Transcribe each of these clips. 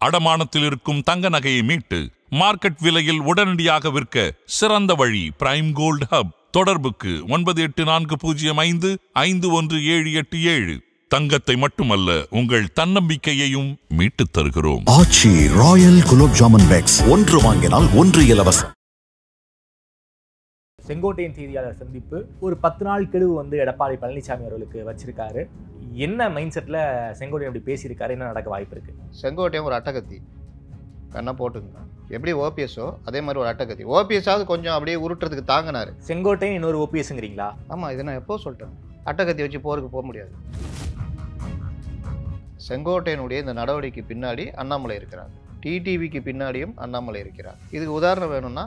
அடமானத்தில் இருக்கும் தங்க நகையை மீட்டு மார்க்கெட் விலையில் உடனடியாக விற்க சிறந்த வழி பிரைம் கோல்ட் ஹப். தொடர்புக்கு 9845551787. தங்கத்தை மட்டுமல்ல, உங்கள் தன்னம்பிக்கையையும் மீட்டுத் தருகிறோம். ஆச்சி ராயல் குலோப் ஜாமுன் பேக்ஸ், ஒன்று வாங்கினால் ஒன்று இலவசம். செங்கோட்டையின் செய்தியாளர் சந்திப்பு ஒரு 10 நாள் கெடுவு எடப்பாடி பழனிசாமி அவர்களுக்கு வச்சிருக்காரு. என்ன மைண்ட் செட்ல செங்கோட்டையன் அப்படி பேசியிருக்காரு, என்ன நடக்க வாய்ப்பு இருக்கு? செங்கோட்டையன் ஒரு அட்டகத்தி கண்ணா போட்டுங்க. எப்படி ஓபிஎஸ்ஓ அதே மாதிரி ஒரு அட்டகத்தி. ஓபிஎஸ்ஸாவது கொஞ்சம் அப்படியே உருட்டுறதுக்கு தாங்கினாரு. செங்கோட்டையன் இன்னொரு ஓபிஎஸ்ங்கிறீங்களா? ஆமா, இதை நான் எப்போ சொல்லிட்டேன். அட்டகத்தி வச்சு போருக்கு போக முடியாது. செங்கோட்டையனுடைய இந்த நடவடிக்கை பின்னாடி அண்ணாமலை இருக்கிறார். டிடிவிக்கு பின்னாடியும் அண்ணாமலை இருக்கிறார். இதுக்கு உதாரணம் வேணும்னா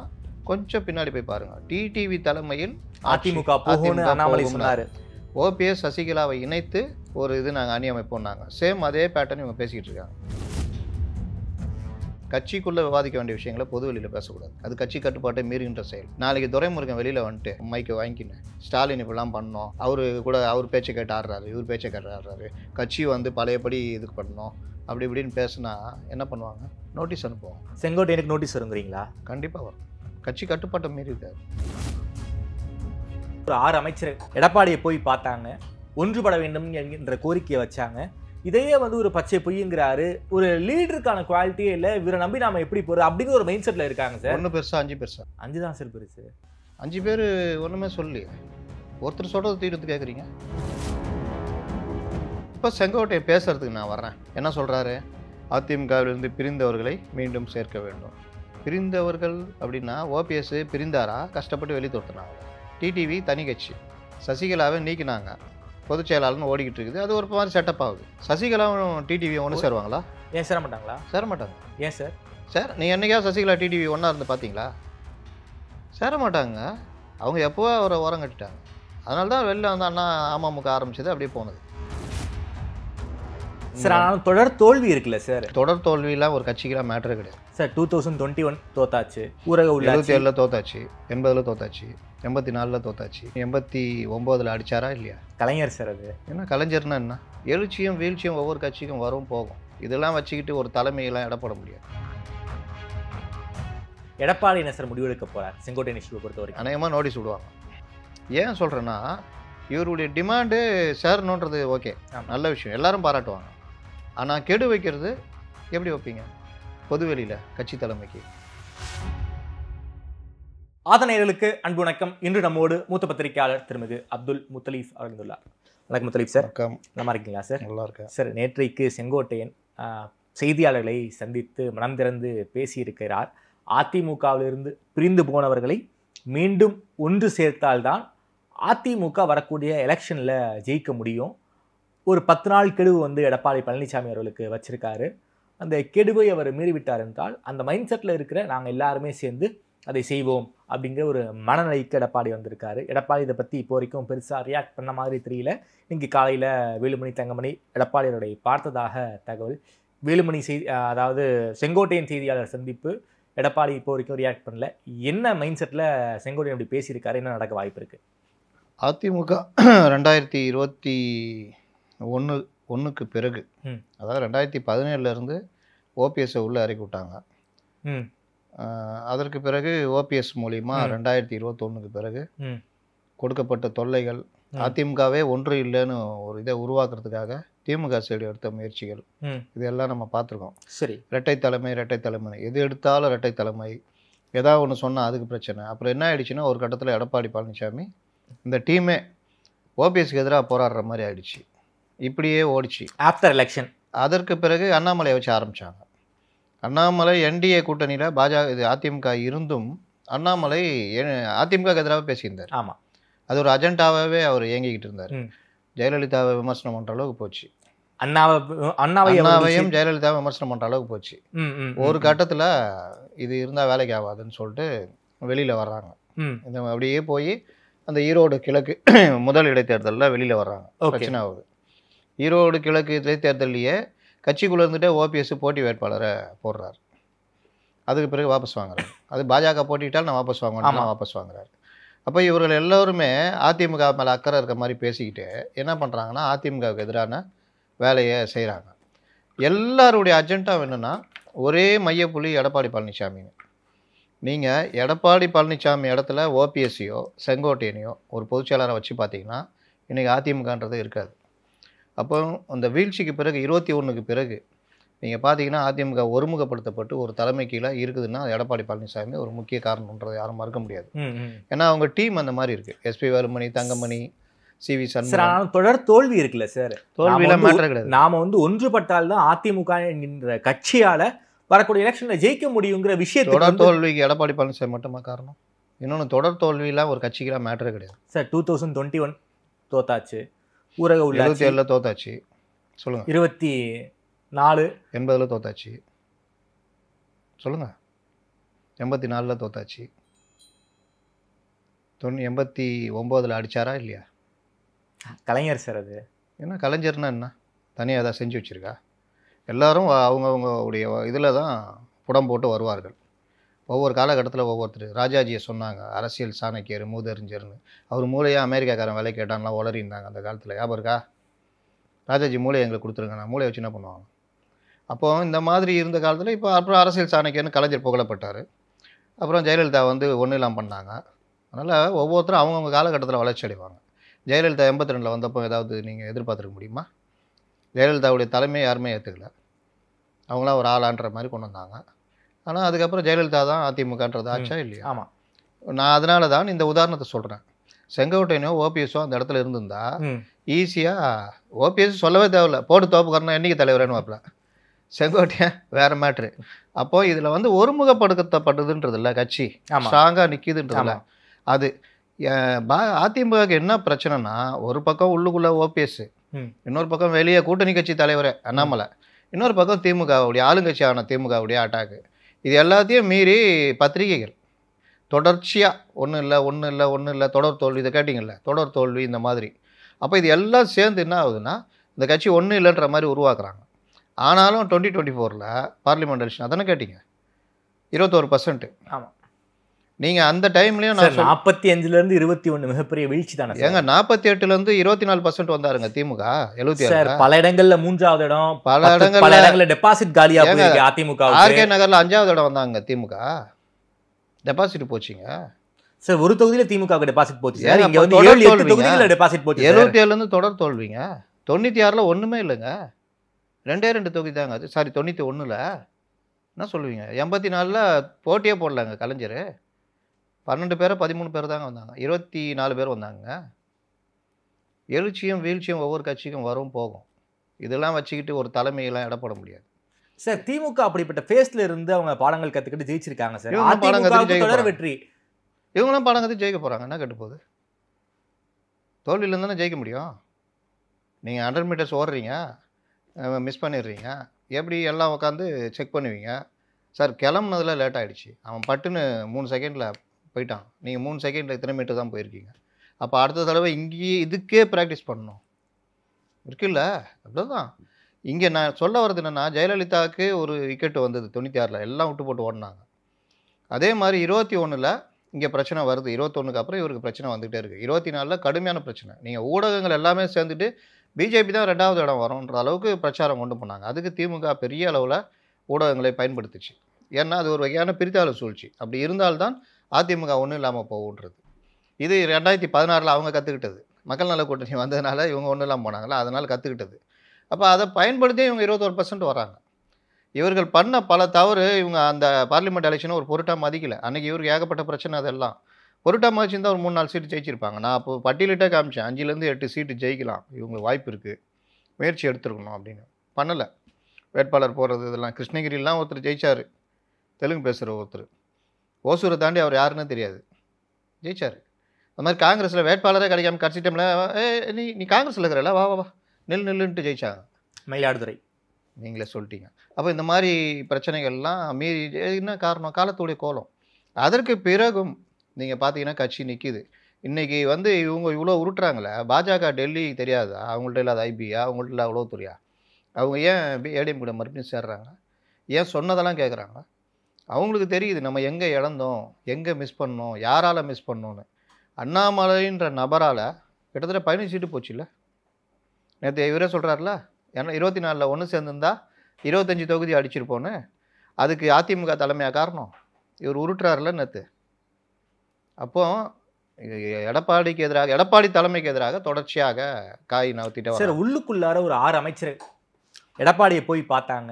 கொஞ்சம் பின்னாடி போய் பாருங்க. டிடிவி தலைமையில் அதிமுக போகும்னு அண்ணாமலை சொன்னாரு. ஓபிஎஸ் சசிகலாவை இணைத்து ஒரு இது நாங்கள் அணி அமைப்போம்னாங்க. சேம் அதே பேட்டர்ன் இவங்க பேசிக்கிட்டு இருக்காங்க. கட்சிக்குள்ளே விவாதிக்க வேண்டிய விஷயங்களை பொது வெளியில் பேசக்கூடாது. அது கட்சி கட்டுப்பாட்டை மீறுகின்ற செயல். நாளைக்கு துரைமுருகன் வெளியில் வந்துட்டு மைக்கை வாங்கிக்கினேன், ஸ்டாலின் இப்படிலாம் பண்ணோம், அவர் பேச்சை கேட்டு ஆடுறாரு, இவர் பேச்சை கேட்டு ஆடுறாரு, கட்சி பழையபடி இதுக்கு பண்ணோம் அப்படி இப்படின்னு பேசுனா என்ன பண்ணுவாங்க? நோட்டீஸ் அனுப்புவோம். செங்கோட்டையனுக்கு நோட்டீஸ் வருங்கிறீங்களா? கண்டிப்பாக வரும். கட்சி கட்டுப்பாட்டை மீறி இருக்காது. ஒரு 6 அமைச்சர் எடப்பாடியை போய் பார்த்தாங்க, ஒன்றுபட வேண்டும் என்கின்ற கோரிக்கையை வச்சாங்க. இதையே ஒரு பச்சை பொய்ங்கிறாரு. ஒரு லீடருக்கான குவாலிட்டியே இல்லை, இவரை நம்பி நாம எப்படி போறது அப்படிங்கிற ஒரு மைண்ட் செட்ல இருக்காங்க சார். 1 பெருசா 5 பெருசா? 5 தான் சார் பெருசு. 5 பேர் ஒன்றுமே சொல்லி ஒருத்தர் சொல்றது தீர்த்து கேட்குறீங்க. இப்போ செங்கோட்டையை பேசுறதுக்கு நான் வர்றேன். என்ன சொல்றாரு? அதிமுகவிலிருந்து பிரிந்தவர்களை மீண்டும் சேர்க்க வேண்டும். பிரிந்தவர்கள் அப்படின்னா ஓபிஎஸ் பிரிந்தாரா? கஷ்டப்பட்டு வெளியே தொடுத்தினாங்க. டிடிவி தனி கட்சி, சசிகலாவை நீக்கினாங்க, பொதுச் செயலாளர்னு ஓடிக்கிட்டு இருக்குது. அது ஒரு மாதிரி செட்டப் ஆகுது. சசிகலாவும் டிடிவி ஒன்று சேருவாங்களா? ஏன் சேர மாட்டாங்களா? சேர மாட்டாங்க. ஏன் சார்? சார் நீ என்னைக்காவது சசிகலா டிடிவி ஒன்றா இருந்து பார்த்தீங்களா? சேர மாட்டாங்க. அவங்க எப்போவோ அவரை ஓரம் கட்டிட்டாங்க. அதனால தான் வெளில அண்ணா அமமுக ஆரம்பிச்சது, அப்படியே போனது சார். ஆனாலும் தொடர் தோல்வி இருக்குல்ல சார்? தொடர் தோல்வியெல்லாம் ஒரு கட்சிக்கெல்லாம் மேட்டரே கிடையாது சார். 2021 தோத்தாச்சு, ஊரக உள்ள 77 தோத்தாச்சு, 80 தோத்தாச்சு, 84 தோத்தாச்சு, 89 அடிச்சாரா இல்லையா கலைஞர் சார்? அது என்ன கலைஞர்னா என்ன? எழுச்சியும் வீழ்ச்சியும் ஒவ்வொரு கட்சிக்கும் வரும் போகும். இதெல்லாம் வச்சுக்கிட்டு ஒரு தலைமையெல்லாம் இடப்பட முடியாது. எடப்பாடி என்ன சார் முடிவெடுக்க போறார் செங்கோட்டையன் இஷ்யூவை பொறுத்த வரைக்கும்? அநேகமாக நோட்டீஸ் விடுவாங்க. ஏன் சொல்கிறேன்னா, இவருடைய டிமாண்டு சேரணுன்றது ஓகே, நல்ல விஷயம், எல்லாரும் பாராட்டுவாங்க. ஆனால் கெடு வைக்கிறது எப்படி வைப்பீங்க? பொதுவெளியில் கட்சி தலைமைக்கு. ஆதனையர்களுக்கு அன்பு வணக்கம். இன்று நம்மோடு மூத்த பத்திரிகையாளர் திருமிகு அப்துல் முத்தலீஃப் அவர்களுள்ளார். வணக்கம் முத்தலீஃப் சார். வணக்கம். நல்லா இருக்கீங்களா சார்? நல்லா இருக்கேன் சார். நேற்றைக்கு செங்கோட்டையன் செய்தியாளர்களை சந்தித்து மனம் திறந்து பேசியிருக்கிறார். அதிமுகவிலிருந்து பிரிந்து போனவர்களை மீண்டும் ஒன்று சேர்த்தால்தான் அதிமுக வரக்கூடிய எலெக்ஷனில் ஜெயிக்க முடியும். ஒரு 10 நாள் கெடுவு எடப்பாடி பழனிசாமி அவர்களுக்கு வச்சிருக்காரு. அந்த கெடுவை அவர் மீறிவிட்டார் என்றால் அந்த மைண்ட் செட்டில் இருக்கிற நாங்கள் எல்லாருமே சேர்ந்து அதை செய்வோம் அப்படிங்கிற ஒரு மனநிலைக்கு எடப்பாடி வந்திருக்காரு. எடப்பாடி இதை பற்றி இப்போ வரைக்கும் பெருசாக ரியாக்ட் பண்ண மாதிரி தெரியல. இன்றைக்கி காலையில் வேலுமணி தங்கமணி எடப்பாடியோடைய பார்த்ததாக தகவல். வேலுமணி அதாவது செங்கோட்டையன் செய்தியாளர் சந்திப்பு, எடப்பாடி இப்போ வரைக்கும் ரியாக்ட் பண்ணல. என்ன மைண்ட் செட்டில் செங்கோட்டையன் அப்படி பேசியிருக்காரு, என்ன நடக்க வாய்ப்பு இருக்குது? அதிமுக 2021க்கு பிறகு, அதாவது 2017 ஓபிஎஸ்ஸை உள்ளே இறக்கி விட்டாங்க. அதற்கு பிறகு ஓபிஎஸ் மூலிமா 2021க்கு பிறகு கொடுக்கப்பட்ட தொல்லைகள், அதிமுகவே ஒன்று இல்லைன்னு ஒரு இதை உருவாக்குறதுக்காக திமுக சைடு எடுத்த முயற்சிகள், இதெல்லாம் நம்ம பார்த்துருக்கோம். சரி, இரட்டை தலைமை எது எடுத்தாலும் இரட்டை தலைமை, ஏதாவது ஒன்று சொன்னால் அதுக்கு பிரச்சனை. அப்புறம் என்ன ஆயிடுச்சுன்னா, ஒரு கட்டத்தில் எடப்பாடி பழனிசாமி இந்த டீமே ஓபிஎஸ்க்கு எதிராக போராடுற மாதிரி ஆயிடுச்சு. இப்படியே ஓடிச்சு ஆஃப்டர் எலெக்ஷன். அதற்கு பிறகு அண்ணாமலையை வச்சு ஆரம்பித்தாங்க. அண்ணாமலை என்டிஏ கூட்டணியில் அதிமுக இருந்தும் அண்ணாமலை அதிமுக எதிராக பேசியிருந்தார். ஆமாம், அது ஒரு அஜெண்டாவே அவர் இயங்கிக்கிட்டு இருந்தார். ஜெயலலிதாவை விமர்சனம் பண்ணுற அளவுக்கு போச்சு. அண்ணாவையும் ஜெயலலிதாவை விமர்சனம் பண்ணுற அளவுக்கு போச்சு. ஒரு கட்டத்தில் இது இருந்தால் வேலைக்கு ஆகாதுன்னு சொல்லிட்டு வெளியில் வர்றாங்க. இந்த அப்படியே போய் அந்த ஈரோடு கிழக்கு முதல் இடைத்தேர்தலில் வெளியில் வர்றாங்க. பிரச்சனை ஆகுது. ஈரோடு கிழக்கு இடைத்தேர்தலையே கட்சிக்குள்ளே இருந்துகிட்டே ஓபிஎஸ் போட்டி வேட்பாளரை போடுறாரு. அதுக்கு பிறகு வாபஸ் வாங்குறாரு. அது பாஜக போட்டிட்டால் நான் வாபஸ் வாங்குவேன், வாபஸ் வாங்குறாரு. அப்போ இவர்கள் எல்லோருமே அதிமுக மேலே அக்கறை இருக்க மாதிரி பேசிக்கிட்டு என்ன பண்ணுறாங்கன்னா, அதிமுகவுக்கு எதிரான வேலையை செய்கிறாங்க. எல்லாருடைய அஜெண்டா என்னென்னா, ஒரே மையப்புள்ளி எடப்பாடி பழனிசாமிங்க. நீங்கள் எடப்பாடி பழனிசாமி இடத்துல ஓபிஎஸ்சியோ செங்கோட்டையனையோ ஒரு பொதுச்செயலாளரை வச்சு பார்த்தீங்கன்னா இன்றைக்கி அதிமுகன்றது இருக்காது. அப்போ அந்த வீழ்ச்சிக்கு பிறகு 21க்கு பிறகு நீங்கள் பார்த்தீங்கன்னா அதிமுக ஒருமுகப்படுத்தப்பட்டு ஒரு தலைமை கீழே இருக்குதுன்னா எடப்பாடி பழனிசாமி ஒரு முக்கிய காரணம்ன்றதை யாரும் மறுக்க முடியாது. ஏன்னா அவங்க டீம் அந்த மாதிரி இருக்குது. எஸ்பி வேலுமணி, தங்கமணி, சிவி சண்முகம். தொடர் தோல்வி இருக்குல்ல சார், தோல்வியில மேட்டர் கிடையாது. நாம ஒன்றுபட்டால் தான் அதிமுக என்கின்ற கட்சியால வரக்கூடிய எலெக்ஷன்ல ஜெயிக்க முடியுங்கிற விஷயத்தை. தொடர் தோல்விக்கு எடப்பாடி பழனிசாமி மட்டுமா காரணம்? இன்னொன்று, தொடர் தோல்வியெல்லாம் ஒரு கட்சிக்கெல்லாம் மேட்டரே கிடையாது சார். 2021 தோத்தாச்சு, ஊரக உள்ளாட்சி 27 தோத்தாச்சு, சொல்லுங்க. 24 80 தோத்தாச்சு, சொல்லுங்க. 84 தோத்தாச்சு, 89 அடிச்சாரா இல்லையா? கலைஞர் சார். அது ஏன்னா கலைஞர்னா என்ன தனியாக ஏதாவது செஞ்சு வச்சுருக்கா? எல்லோரும் அவங்கவுங்களுடைய இதில் தான் புடம் போட்டு வருவார்கள். ஒவ்வொரு காலகட்டத்தில் ஒவ்வொருத்தர். ராஜாஜியை சொன்னாங்க அரசியல் சாணக்கியர், மூதறிஞர்னு. அவர் மூளையாக அமெரிக்காக்காரன் வேலை கேட்டான்லாம் உளறிந்தாங்க அந்த காலத்தில். ஞாபகம் இருக்கா? ராஜாஜி மூளையை எங்களுக்கு கொடுத்துருங்க, நான் மூளையை வச்சு என்ன பண்ணுவாங்க? அப்போது இந்த மாதிரி இருந்த காலத்தில் இப்போ அப்புறம் அரசியல் சாணக்கியர்னு கலைஞர் புகழப்பட்டார். அப்புறம் ஜெயலலிதா ஒன்றும் இல்லாமல் பண்ணாங்க. அதனால் ஒவ்வொருத்தரும் அவங்கவுங்க காலகட்டத்தில் வளர்ச்சி அடைவாங்க. ஜெயலலிதா 82 வந்தப்போ ஏதாவது நீங்கள் எதிர்பார்த்துருக்க முடியுமா? ஜெயலலிதாவுடைய தலைமையை யாருமே ஏற்றுக்கல. அவங்களாம் ஒரு ஆளான்ற மாதிரி கொண்டு வந்தாங்க. ஆனால் அதுக்கப்புறம் ஜெயலலிதா தான் அதிமுகன்றது ஆச்சா இல்லையா? ஆமாம். நான் அதனால தான் இந்த உதாரணத்தை சொல்கிறேன். செங்கோட்டையனோ ஓபிஎஸோ அந்த இடத்துல இருந்திருந்தா ஈஸியாக, ஓபிஎஸ் சொல்லவே தேவையில்ல, போட்டு தோப்புக்காரனா என்றைக்கு தலைவரேன்னு வைப்பல. செங்கோட்டையன் வேறு மேட்ரு. அப்போது இதில் ஒருமுகப்படுத்தப்பட்டதுன்றது இல்லை, கட்சி ஸ்ட்ராங்காக நிற்கிதுன்றதில்ல. அது அதிமுகவுக்கு என்ன பிரச்சனைனா, ஒரு பக்கம் உள்ளுக்குள்ளே ஓபிஎஸ், இன்னொரு பக்கம் வெளியே கூட்டணி கட்சி தலைவர் அண்ணாமலை, இன்னொரு பக்கம் திமுகவுடைய ஆளுங்கட்சியான திமுகவுடைய அட்டாக்கு. இது எல்லாத்தையும் மீறி பத்திரிகைகள் தொடர்ச்சியாக ஒன்றும் இல்லை தொடர் தோல்வி. இதை கேட்டிங்கல்ல, தொடர் தோல்வி இந்த மாதிரி. அப்போ இது எல்லாம் சேர்ந்து என்ன ஆகுதுன்னா இந்த கட்சி ஒன்றும் இல்லைன்ற மாதிரி உருவாக்குறாங்க. ஆனாலும் 2024 பார்லிமெண்ட் எலெக்ஷன் அதானே கேட்டிங்க, 21%. ஆமாம். நீங்கள் அந்த டைம்லேயும் நான் 45லேருந்து 21 மிகப்பெரிய வீழ்ச்சி தானே ஏங்க. 48லேருந்து 24% வந்தாருங்க திமுக. 76 பல இடங்கள்ல 3வது இடம், பல இடங்கள்ல டெபாசிட் காலியா போயிருக்கு அதிமுக. ஆர்கே நகர்ல 5வது இடம் வந்தாங்க திமுக, டெபாசிட் போச்சுங்க சார். ஒரு தொகுதியில திமுக டெபாசிட் போச்சு சார். இங்க 7-8 தொகுதியில டெபாசிட் போச்சு. 77லேருந்து தொடர் தோல்விங்க. 96ல் ஒன்றுமே இல்லைங்க, 2 தொகுதி தாங்க அது. சாரி, 91ல் என்ன சொல்லுவீங்க? 84ல் போட்டியே போடலாங்க கலைஞர். 12 பேர் 13 பேர் தாங்க வந்தாங்க, 24 பேர் வந்தாங்க. எழுச்சியும் வீழ்ச்சியும் ஒவ்வொரு கட்சிக்கும் வரும் போகும். இதெல்லாம் வச்சுக்கிட்டு ஒரு தலைமையெல்லாம் இடப்பட முடியாது சார். திமுக அப்படிப்பட்ட ஃபேஸ்ல இருந்து அவங்க பாடங்கள் கற்றுக்கிட்டு ஜெயிச்சிருக்காங்க சார். வெற்றி இவங்களாம் பாடம் கற்று ஜெயிக்க போகிறாங்க. என்ன கட்டு போகுது? தோல்வியிலேருந்து தானே ஜெயிக்க முடியும். நீங்கள் 100 மீட்டர்ஸ் ஓடுறீங்க, மிஸ் பண்ணிடுறீங்க, எப்படி எல்லாம் உட்காந்து செக் பண்ணுவீங்க? சார், கிளம்புனதில் லேட் ஆகிடுச்சு. அவன் பட்டுன்னு 3 செகண்டில் போயிட்டான். நீங்கள் 3 செகண்டில் இத்தனை மீட்டர் தான் போயிருக்கீங்க. அப்போ அடுத்த தடவை இங்கேயே இதுக்கே ப்ராக்டிஸ் பண்ணணும் இருக்குல்ல? அப்படிதான் இங்கே நான் சொல்ல வர்றது என்னென்னா, ஜெயலலிதாவுக்கு ஒரு விக்கெட்டு வந்தது 96ல், எல்லாம் விட்டு போட்டு ஓடினாங்க. அதே மாதிரி 21ல் இங்கே பிரச்சனை வருது. 21க்கு அப்புறம் இவருக்கு பிரச்சனை வந்துகிட்டே இருக்குது. 24ல் கடுமையான பிரச்சனை. நீங்கள் ஊடகங்கள் எல்லாமே சேர்ந்துட்டு பிஜேபி தான் 2வது இடம் வரும்ன்ற அளவுக்கு பிரச்சாரம் கொண்டு போனாங்க. அதுக்கு திமுக பெரிய அளவில் ஊடகங்களை பயன்படுத்துச்சு. ஏன்னா அது ஒரு வகையான பிரித்தாள சூழ்ச்சி. அப்படி இருந்தால்தான் அதிமுக ஒன்றும் இல்லாமல் போகுன்றது. இது 2016ல் அவங்க கற்றுக்கிட்டது. மக்கள் நல கூட்டணி வந்ததுனால இவங்க ஒன்றும் இல்லாமல் போனாங்களா, அதனால் கற்றுக்கிட்டது. அப்போ அதை பயன்படுத்தி இவங்க 21% வராங்க. இவர்கள் பண்ண பல தவறு இவங்க அந்த பார்லிமெண்ட் எலெக்ஷனை ஒரு பொருட்டாக மதிக்கலை. அன்றைக்கி இவருக்கு ஏகப்பட்ட பிரச்சனை. அதெல்லாம் பொருட்டாக மதிச்சிருந்தால் ஒரு 3-4 சீட்டு ஜெயிச்சிருப்பாங்க. நான் அப்போ பட்டியலிட்டே காமிச்சேன், 5லேருந்து 8 சீட்டு ஜெயிக்கலாம், இவங்களுக்கு வாய்ப்பு இருக்குது, முயற்சி எடுத்துருக்கணும் அப்படின்னு. பண்ணலை. வேட்பாளர் போகிறது இதெல்லாம். கிருஷ்ணகிரிலாம் ஒருத்தர் ஜெயிச்சார், தெலுங்கு பேசுகிற ஒருத்தர். ஓசூரை தாண்டி அவர் யாருன்னு தெரியாது, ஜெயிச்சார். அது மாதிரி காங்கிரஸில் வேட்பாளரே கிடைக்காம கடைசி டைமில் நீ காங்கிரஸில் இருக்கிறல, வா வா நில்லுன்ட்டு ஜெயிச்சாங்க. மயிலாடுதுறை நீங்களே சொல்லிட்டீங்க. அப்போ இந்த மாதிரி பிரச்சனைகள்லாம் மீறி என்ன காரணம்? காலத்துடைய கோலம். அதற்கு பிறகும் நீங்கள் பார்த்தீங்கன்னா கட்சி நிற்கிது. இன்றைக்கி இவங்க இவ்வளோ உருட்டுறாங்களே, பாஜக டெல்லி தெரியாதா? அவங்கள்ட்ட இல்லாத ஐபியா, அவங்கள்ட்ட இல்லாத உளவுத்துறையா? அவங்க ஏன் ஏடிஎம் கூட மறுபடியும் சேர்றாங்க? ஏன் சொன்னதெல்லாம் கேட்குறாங்க? அவங்களுக்கு தெரியுது நம்ம எங்கே இழந்தோம், எங்கே மிஸ் பண்ணோம், யாரால் மிஸ் பண்ணோன்னு. அண்ணாமலைன்ற நபரால் கிட்டத்தட்ட 15 சீட்டு போச்சு இல்லை? நேற்று இவரே சொல்கிறார்ல, ஏன்னா 24ல் ஒன்று சேர்ந்துருந்தா 25 தொகுதி அடிச்சிருப்போன்னு. அதுக்கு அதிமுக தலைமையாக காரணம்? இவர் உருட்டுறாருல நேற்று. அப்போ எடப்பாடிக்கு எதிராக, எடப்பாடி தலைமைக்கு எதிராக தொடர்ச்சியாக காய் நகர்த்திட்டு சார். உள்ளுக்குள்ளார ஒரு 6 அமைச்சர் எடப்பாடியை போய் பார்த்தாங்க,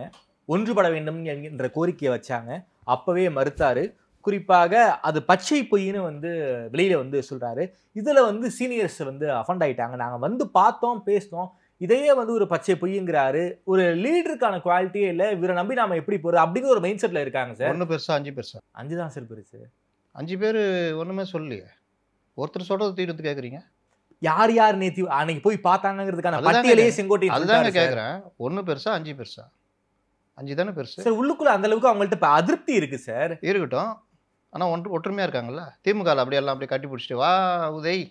ஒன்றுபட வேண்டும் என்கின்ற கோரிக்கையை வச்சாங்க. அப்பவே மறுத்தாரு. குறிப்பாக அது பச்சை பொய்ன்னு வந்து வெளியில வந்து சொல்றாரு. இதுல வந்து சீனியர்ஸ் வந்து அஃபண்ட் ஆயிட்டாங்க. நாங்க வந்து பார்த்தோம், பேசினோம், இதையே வந்து ஒரு பச்சை பொய்ங்கிறாரு. ஒரு லீடருக்கான குவாலிட்டியே இல்லை, இவரை நம்பி நாம எப்படி போறது அப்படின்னு ஒரு மைண்ட் செட்ல இருக்காங்க சார். 1 பெருசா 5 பெருசா? 5 தான் சார் பெருசு. 5 பேர் ஒண்ணுமே சொல்லலையே. ஒருத்தர் சொல்றது தீர்த்து கேட்குறீங்க. யார் யார் நேத்தி அன்னைக்கு போய் பார்த்தாங்கிறதுக்கான பட்டியலையே செங்கோட்டையன் அதுதாங்க கேட்குறேன். 1 பெருசா 5 பெருசா? 5 தானே பெருசு சார். உள்ளுக்குள்ள அந்த அளவுக்கு அவங்கள்ட்ட இப்போ அதிருப்தி இருக்கு சார். இருக்கட்டும், ஆனால் ஒற்றுமையாக இருக்காங்கல்ல. திமுக அப்படியெல்லாம் அப்படியே கட்டி பிடிச்சிட்டு வா உதய்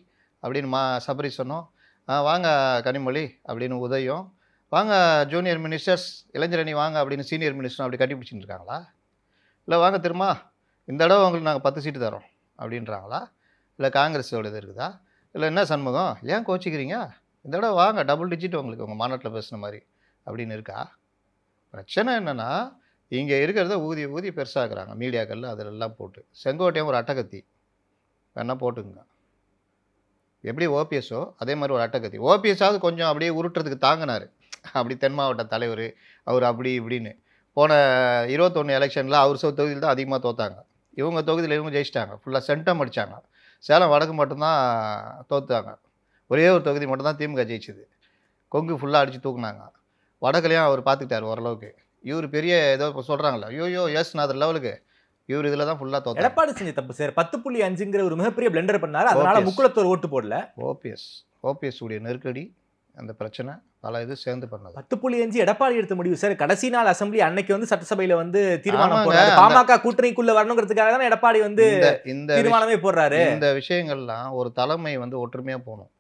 அப்படின்னு சபரி சொன்னோம், வாங்க கனிமொழி அப்படின்னு உதயம், வாங்க ஜூனியர் மினிஸ்டர்ஸ் இளைஞரணி வாங்க அப்படின்னு சீனியர் மினிஸ்டரும் அப்படி கட்டி பிடிச்சிட்டு இருக்காங்களா? இல்லை வாங்க திரும்ப இந்த தடவை உங்களுக்கு நாங்கள் 10 சீட்டு தரோம் அப்படின்றாங்களா? இல்லை காங்கிரஸோட இது இருக்குதா? இல்லை என்ன சண்முகம் ஏன் கோச்சிக்கிறீங்க, இந்த தடவை வாங்க டபுள் டிஜிட் உங்களுக்கு உங்கள் மாநாட்டில் பேசுன மாதிரி அப்படின்னு இருக்கா? பிரச்சனை என்னென்னா இங்கே இருக்கிறத ஊதி பெருசாக்குறாங்க மீடியாக்களில். அதிலெல்லாம் போட்டு செங்கோட்டையும் ஒரு அட்டகத்தி வேணால் போட்டுக்குங்க. எப்படி ஓபிஎஸ்ஸோ அதே மாதிரி ஒரு அட்டகத்தி. ஓபிஎஸ்ஸாவது கொஞ்சம் அப்படியே உருட்டுறதுக்கு தாங்கினார். அப்படி தென் மாவட்ட தலைவர் அவர் அப்படி இப்படின்னு. போன 21 எலெக்ஷனில் அவர் தொகுதியில் தான் அதிகமாக தோத்தாங்க. இவங்க தொகுதியில் இவங்க ஜெயிச்சிட்டாங்க. ஃபுல்லாக சென்டம் அடித்தாங்க. சேலம் வடக்கு மட்டும்தான் தோத்தாங்க. ஒரே ஒரு தொகுதி மட்டும்தான் திமுக ஜெயிச்சுது. கொங்கு ஃபுல்லாக அடித்து தூக்குனாங்க. வடக்குலையும் அவர் பார்த்துக்கிட்டார் ஓரளவுக்கு. இவர் பெரிய ஏதோ இப்போ சொல்கிறாங்களா ஐயோ ஏசுநாதர் லெவலுக்கு இவர் இதில் தான் ஃபுல்லாக தோற்ற. எடப்பாடி செஞ்ச தப்பு சார். 10.5ங்கிற ஒரு மிகப்பெரிய பிளண்டர் பண்ணார். அதனால முக்குளத்தோர் ஓட்டு போடல. ஓபிஎஸ் உடைய நெருக்கடி அந்த பிரச்சனை பல இது சேர்ந்து பண்ணது. 10.5 எடப்பாடி எடுத்த முடிவு சார். கடைசி நாள் அசம்பிளி அன்னைக்கு வந்து சட்டசபையில வந்து தீர்மானம் போடுறாரு. பாமக கூட்டணிக்குள்ள வரணுங்கிறதுக்காக தான் எடப்பாடி வந்து இந்த தீர்மானமே போடுறாரு. இந்த விஷயங்கள்லாம் ஒரு தலைமை வந்து ஒற்றுமையா போகணும்.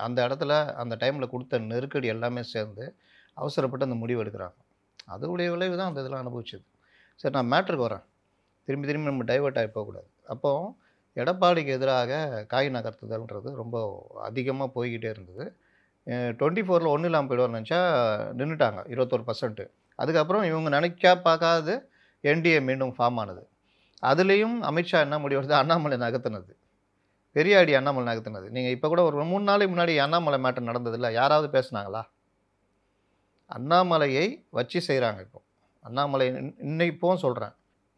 அந்த இடத்துல அந்த டைம்ல கொடுத்த நெருக்கடி எல்லாமே சேர்ந்து அவசரப்பட்டு அந்த முடிவு எடுக்கிறாங்க. அதோடைய விளைவு தான் அந்த இதெல்லாம் அனுபவிச்சது. சரி, நான் மேட்ருக்கு வரேன். திரும்பி நம்ம டைவர்ட் ஆகி போகக்கூடாது. அப்போ எடப்பாடிக்கு எதிராக காய் நகர்த்துதல்ன்றது ரொம்ப அதிகமாக போய்கிட்டே இருந்தது. 24ல் ஒன்றும் இல்லாமல் போய்டுவார்னு நினச்சா நின்றுட்டாங்க 21%. அதுக்கப்புறம் இவங்க நினைக்கா பார்க்காது என்டிஏ மீண்டும் ஃபார்ம் ஆனது. அதுலேயும் அமித்ஷா என்ன முடிவு எடுத்து அண்ணாமலை நகர்த்தினது, பெரிய அடி அண்ணாமலை நகர்த்தினது. நீங்கள் இப்போ கூட ஒரு 3 நாளைக்கு முன்னாடி அண்ணாமலை மேட்டர் நடந்ததில்லை, யாராவது பேசுனாங்களா? அண்ணாமலையை வச்சு செய்கிறாங்க. இப்போ அண்ணாமலை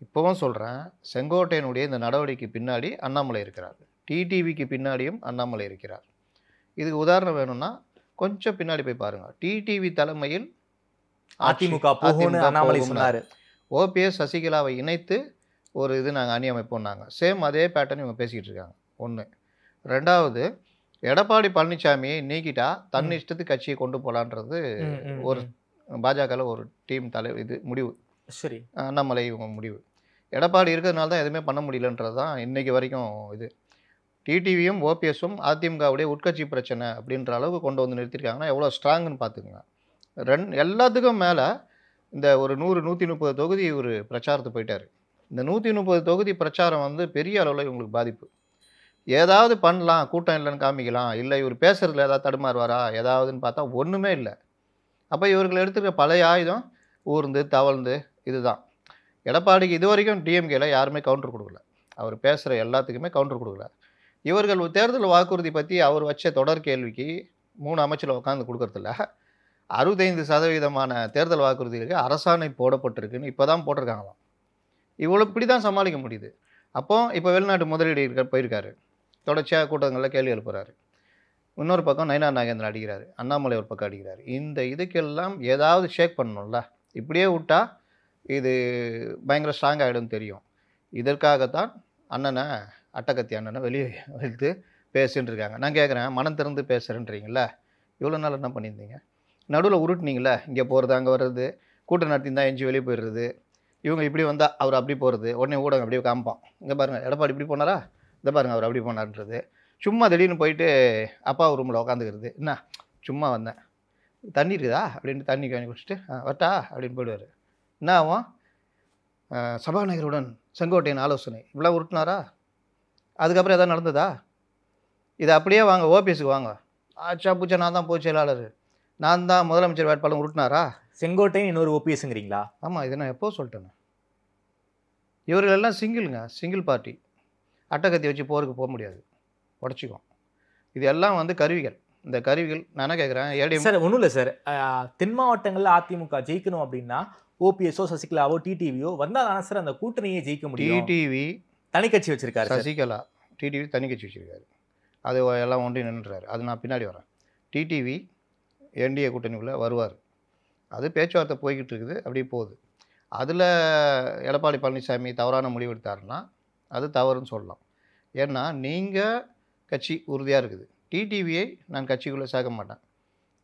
இப்போவும் சொல்கிறேன் செங்கோட்டையனுடைய இந்த நடவடிக்கை பின்னாடி அண்ணாமலை இருக்கிறார். டிடிவிக்கு பின்னாடியும் அண்ணாமலை இருக்கிறார். இதுக்கு உதாரணம் வேணும்னா கொஞ்சம் பின்னாடி போய் பாருங்கள். டிடிவி தலைமையில் அதிமுக போகும்னு அண்ணாமலை சொன்னார். ஓபிஎஸ் சசிகலாவை இணைத்து ஒரு இது நாங்கள் அணி அமைப்போம்னாங்க. சேம் அதே பேட்டர்ன் இவங்க பேசிக்கிட்டு இருக்காங்க. 1. 2வது, எடப்பாடி பழனிசாமியை நீக்கிட்டா தன் இஷ்டத்துக்கு கட்சியை கொண்டு போகலான்றது ஒரு பாஜகவில் ஒரு டீம் இது முடிவு. சரி, அண்ணாமலை இவங்க முடிவு. எடப்பாடி இருக்கிறதுனால தான் எதுவுமே பண்ண முடியலன்றது தான் இன்றைக்கி வரைக்கும் இது. டிடிவியும் ஓபிஎஸும் அதிமுகவுடைய உட்கட்சி பிரச்சனை அப்படின்ற அளவுக்கு கொண்டு வந்து நிறுத்திருக்காங்கன்னா எவ்வளோ ஸ்ட்ராங்குன்னு பார்த்துக்குங்க. எல்லாத்துக்கும் மேலே இந்த ஒரு 100-130 தொகுதி இவர் பிரச்சாரத்துக்கு போயிட்டார். இந்த 130 தொகுதி பிரச்சாரம் வந்து பெரிய அளவில் இவங்களுக்கு பாதிப்பு. ஏதாவது பண்ணலாம், கூட்டம் இல்லைன்னு காமிக்கலாம், இல்லை இவர் பேசுகிறதுல ஏதாவது தடுமாறுவாரா ஏதாவதுன்னு பார்த்தா ஒன்றுமே இல்லை. அப்போ இவர்கள் எடுத்துக்கிற பழைய ஆயுதம் ஊர்ந்து தவழ்ந்து இதுதான். எடப்பாடிக்கு இது வரைக்கும் டிஎம்கேல யாருமே கவுண்டர் கொடுக்கல. அவர் பேசுகிற எல்லாத்துக்குமே கவுண்டர் கொடுக்கல. இவர்கள் தேர்தல் வாக்குறுதி பற்றி அவர் வச்ச தொடர் கேள்விக்கு 3 அமைச்சர் உட்காந்து கொடுக்கறதில்ல. 65% தேர்தல் வாக்குறுதிகளுக்கு அரசாணை போடப்பட்டிருக்குன்னு இப்போ தான் போட்டிருக்காங்களாம். இவ்வளோ இப்படி தான் சமாளிக்க முடியுது. அப்போது இப்போ வெளிநாட்டு முதலீடு போயிருக்காரு, தொடர்ச்சியாக கூட்டங்களில் கேள்வி எழுப்புறாரு. இன்னொரு பக்கம் நயினார் நாகேந்திரன் அடிக்கிறாரு, அண்ணாமலை ஒரு பக்கம் அடிக்கிறாரு. இந்த இதுக்கெல்லாம் ஏதாவது ஷேக் பண்ணணும்ல. இப்படியே விட்டால் இது பயங்கர ஸ்ட்ராங் ஆகிடும் தெரியும். இதற்காகத்தான் அண்ணனை அட்டகத்தி அண்ணனை வெளியே வைத்து பேசின்னு இருக்காங்க. நான் கேட்குறேன், மனம் திறந்து பேசுகிறேன்றீங்களா? இவ்வளோ நாள் என்ன பண்ணியிருந்தீங்க? நடுவில் உருட்டுனீங்களா? இங்கே போகிறது அங்கே வர்றது, கூட்டம் நடத்திருந்தால் எஞ்சி வெளியே போயிடுறது, இவங்க இப்படி வந்தால் அவர் அப்படி போகிறது, உடனே ஊடகம் அப்படியே காமிப்பான். இங்கே பாருங்கள் எடப்பாடி இப்படி போனாரா, இதை பாருங்கள் அவர் அப்படி போனார்ன்றது. சும்மா திடீர்னு போயிட்டு அப்பா ரூமில் உட்காந்துக்கிறது. என்ன சும்மா வந்தேன், தண்ணி இருக்குதா அப்படின்ட்டு தண்ணி காணி குடிச்சிட்டு வரட்டா அப்படின்னு போயிடுவார். என்ன ஆகும்? சபாநாயகருடன் செங்கோட்டையின் ஆலோசனை இவ்வளோ உருட்டினாரா? அதுக்கப்புறம் எதாவது நடந்ததா? இதை அப்படியே வாங்க ஓபிஎஸ்க்கு வாங்க, ஆச்சா பூச்சா நான் தான் பொதுச் செயலாளர், நான் தான் முதலமைச்சர் வேட்பாளர் உருட்டினாரா? செங்கோட்டையின் இன்னொரு ஓபிஎஸ்ங்கிறீங்களா? ஆமாம், இதை நான் எப்போ சொல்லிட்டேன். இவர்கள் எல்லாம் சிங்கிள் பார்ட்டி. அட்டகத்தி வச்சு போருக்கு போக முடியாது, உடச்சிக்கும். இது எல்லாம் வந்து கருவிகள். இந்த கருவிகள் நான் என்ன கேட்குறேன், ஏடிஎம் சார் ஒன்றும் இல்லை சார். தென் மாவட்டங்களில் அதிமுக ஜெயிக்கணும் அப்படின்னா ஓபிஎஸ்ஓ சசிகலாவோ டிடிவியோ வந்தால் தானே சார் அந்த கூட்டணியை ஜெயிக்க முடியும். டிடிவி தனி கட்சி வச்சிருக்காரு சசிகலா, டிடிவி தனி கட்சி வச்சிருக்காரு. அது எல்லாம் ஒன்றி நின்றுறாரு. அது நான் பின்னாடி வரேன். டிடிவி என்டிஏ கூட்டணிக்குள்ளே வருவார். அது பேச்சுவார்த்தை போய்கிட்டு இருக்குது, அப்படியே போகுது. அதில் எடப்பாடி பழனிசாமி தவறான முடிவு எடுத்தாருன்னா அது தவறுன்னு சொல்லலாம். ஏன்னா நீங்கள் கட்சி உறுதியாக இருக்குது. டிடிவியை நான் கட்சிக்குள்ளே சேர்க்க மாட்டேன்.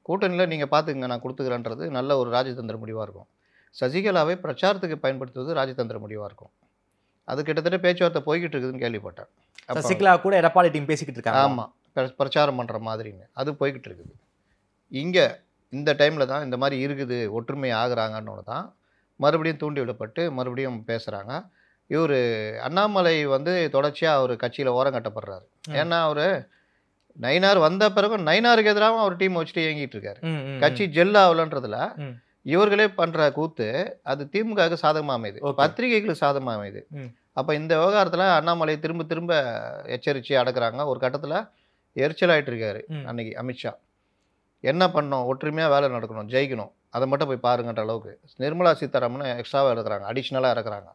கூட்டணியில் நீங்கள் பார்த்துக்குங்க, நான் கொடுத்துக்கிறேன்றது நல்ல ஒரு ராஜதந்திர முடிவாக இருக்கும். சசிகலாவை பிரச்சாரத்துக்கு பயன்படுத்துவது ராஜதந்திர முடிவாக இருக்கும். அது கிட்டத்தட்ட பேச்சுவார்த்தை போய்கிட்டு இருக்குதுன்னு கேள்விப்பட்டேன். சசிகலா கூட எடப்பாடி டீம் பேசிக்கிட்டு இருக்காங்க. ஆமாம், பிரச்சாரம் பண்ணுற மாதிரின்னு அது போய்கிட்டு இருக்குது. இங்கே இந்த டைமில் தான் இந்த மாதிரி இருக்குது, ஒற்றுமை ஆகுறாங்கன்னு தான் மறுபடியும் தூண்டி விடப்பட்டு மறுபடியும் பேசுகிறாங்க. இவர் அண்ணாமலை வந்து தொடர்ச்சியாக அவர் கட்சியில் ஓரம் கட்டப்படுறாரு. ஏன்னா அவர் நயினார் வந்த பிறகு நயினாருக்கு எதிராகவும் அவர் டீம் வச்சுட்டு இயங்கிட்டு இருக்காரு. கட்சி ஜெல் ஆகலன்றதுல இவர்களே பண்ணுற கூத்து அது திமுகவுக்கு சாதகமாக அமையுது, பத்திரிகைகளுக்கு சாதகமாக அமையுது. அப்போ இந்த விவகாரத்தில் அண்ணாமலை திரும்ப திரும்ப எச்சரித்து அடக்குறாங்க. ஒரு கட்டத்தில் எரிச்சல் ஆகிட்டு இருக்காரு அன்னைக்கு அமித்ஷா. என்ன பண்ணோம், ஒற்றுமையாக வேலை நடக்கணும், ஜெயிக்கணும், அதை மட்டும் போய் பாருங்கன்ற அளவுக்கு நிர்மலா சீதாராமனும் எக்ஸ்ட்ராவாக இறக்குறாங்க, அடிஷ்னலாக இறக்குறாங்க.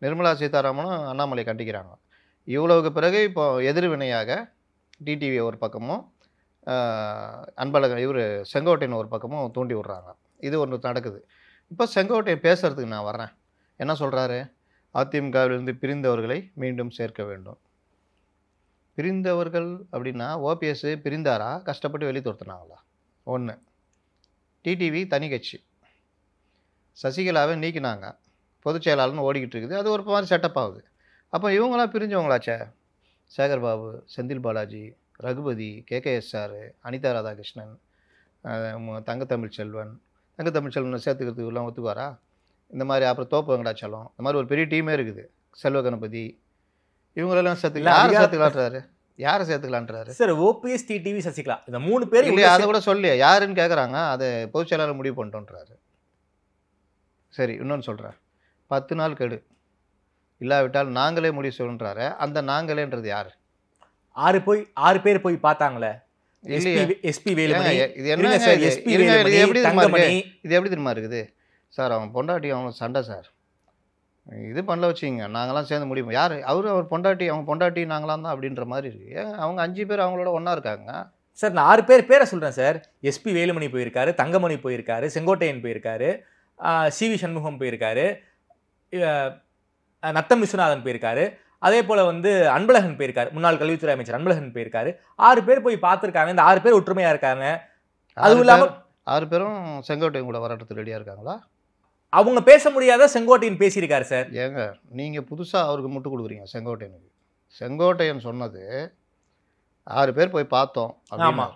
நிர்மலா சீதாராமனும் அண்ணாமலை கண்டிக்கிறாங்க. இவ்வளவுக்கு பிறகு இப்போ எதிர்வினையாக டிடிவி ஒரு பக்கமும் அன்பழகன் இவர் செங்கோட்டையன் ஒரு பக்கமும் தூண்டி விடுறாங்க. இது ஒன்று நடக்குது. இப்போ செங்கோட்டையன் பேசுகிறதுக்கு நான் வர்றேன். என்ன சொல்கிறாரு, அதிமுகவிலிருந்து பிரிந்தவர்களை மீண்டும் சேர்க்க வேண்டும். பிரிந்தவர்கள் அப்படின்னா ஓபிஎஸ் பிரிந்தாரா, கஷ்டப்பட்டு வெளியே துரத்துனாங்களா? ஒன்று. டிடிவி தனி கட்சி, சசிகலாவை நீக்கினாங்க, பொதுச் செயலாளர்னு ஓடிக்கிட்டு இருக்குது, அது ஒரு மாதிரி செட்டப் ஆகுது. அப்போ இவங்களாம் பிரிஞ்சவங்களாச்சே, சேகர்பாபு, செந்தில் பாலாஜி, ரகுபதி, கேகேஎஸ்ஆர், அனிதா ராதாகிருஷ்ணன், தங்கத்தமிழ்ச்செல்வன் சேர்த்துக்கிறதுக்கு எல்லாம் ஒத்துக்குவாரா? இந்த மாதிரி அப்புறம் தோப்பு வெங்கடாச்சலம், இந்த மாதிரி ஒரு பெரிய டீமே இருக்குது. செல்வ கணபதி, இவங்களெல்லாம் சேர்த்துக்கலான்றாரு. யாரை சேர்த்துக்கலான்றாரு சார்? ஓபிஎஸ், டிடிவி, சசிகலா, இந்த 3 பேர் இல்லையா? அதை கூட சொல்லி யாருன்னு கேட்குறாங்க. அதை பொதுச் செயலாளர் முடிவு பண்ணிட்டோன்றாரு. சரி, இன்னொன்று சொல்கிறேன், 10 நாள் கெடு இல்லாவிட்டால் நாங்களே முடிவு சொல்லுன்றாரு. அந்த நாங்களேன்றது யார்? 6 பேர் போய் பார்த்தாங்களே, எஸ்பி வேலுமணி. இது என்ன, இது எப்படி தெரியுமா இருக்குது சார்? அவன் பொண்டாட்டி அவங்க சண்டை சார், இது பண்ணல வச்சுங்க, நாங்களாம் சேர்ந்து முடியும். யார் அவர் பொண்டாட்டி, அவங்க பொண்டாட்டி நாங்களாம் தான் அப்படின்ற மாதிரி இருக்குது. ஏன் அவங்க 5 பேர் அவங்களோட ஒன்றா இருக்காங்க சார்? நான் 6 பேரை சொல்கிறேன் சார். எஸ்பி வேலுமணி போயிருக்காரு, தங்கமணி போயிருக்காரு, செங்கோட்டையன் போயிருக்காரு, சிவி சண்முகம் போயிருக்காரு, நத்தம் விஸ்வநாதன் போயிருக்காரு, அதே போல் வந்து அன்பழகன் போயிருக்காரு, முன்னாள் கல்வித்துறை அமைச்சர் அன்பழகன் போயிருக்காரு. 6 பேர் போய் பார்த்துருக்காங்க. இந்த 6 பேர் ஒற்றுமையாக இருக்காங்க. அதுவும் இல்லாமல் 6 பேரும் செங்கோட்டையன் கூட வரட்டுக்கு ரெடியாக இருக்காங்களா? அவங்க பேச முடியாத செங்கோட்டையன் பேசியிருக்காரு சார். ஏங்க நீங்கள் புதுசாக அவருக்கு முட்டு கொடுக்குறீங்க செங்கோட்டையனுக்கு. செங்கோட்டையன் சொன்னது 6 பேர் போய் பார்த்தோம். ஆமாம்,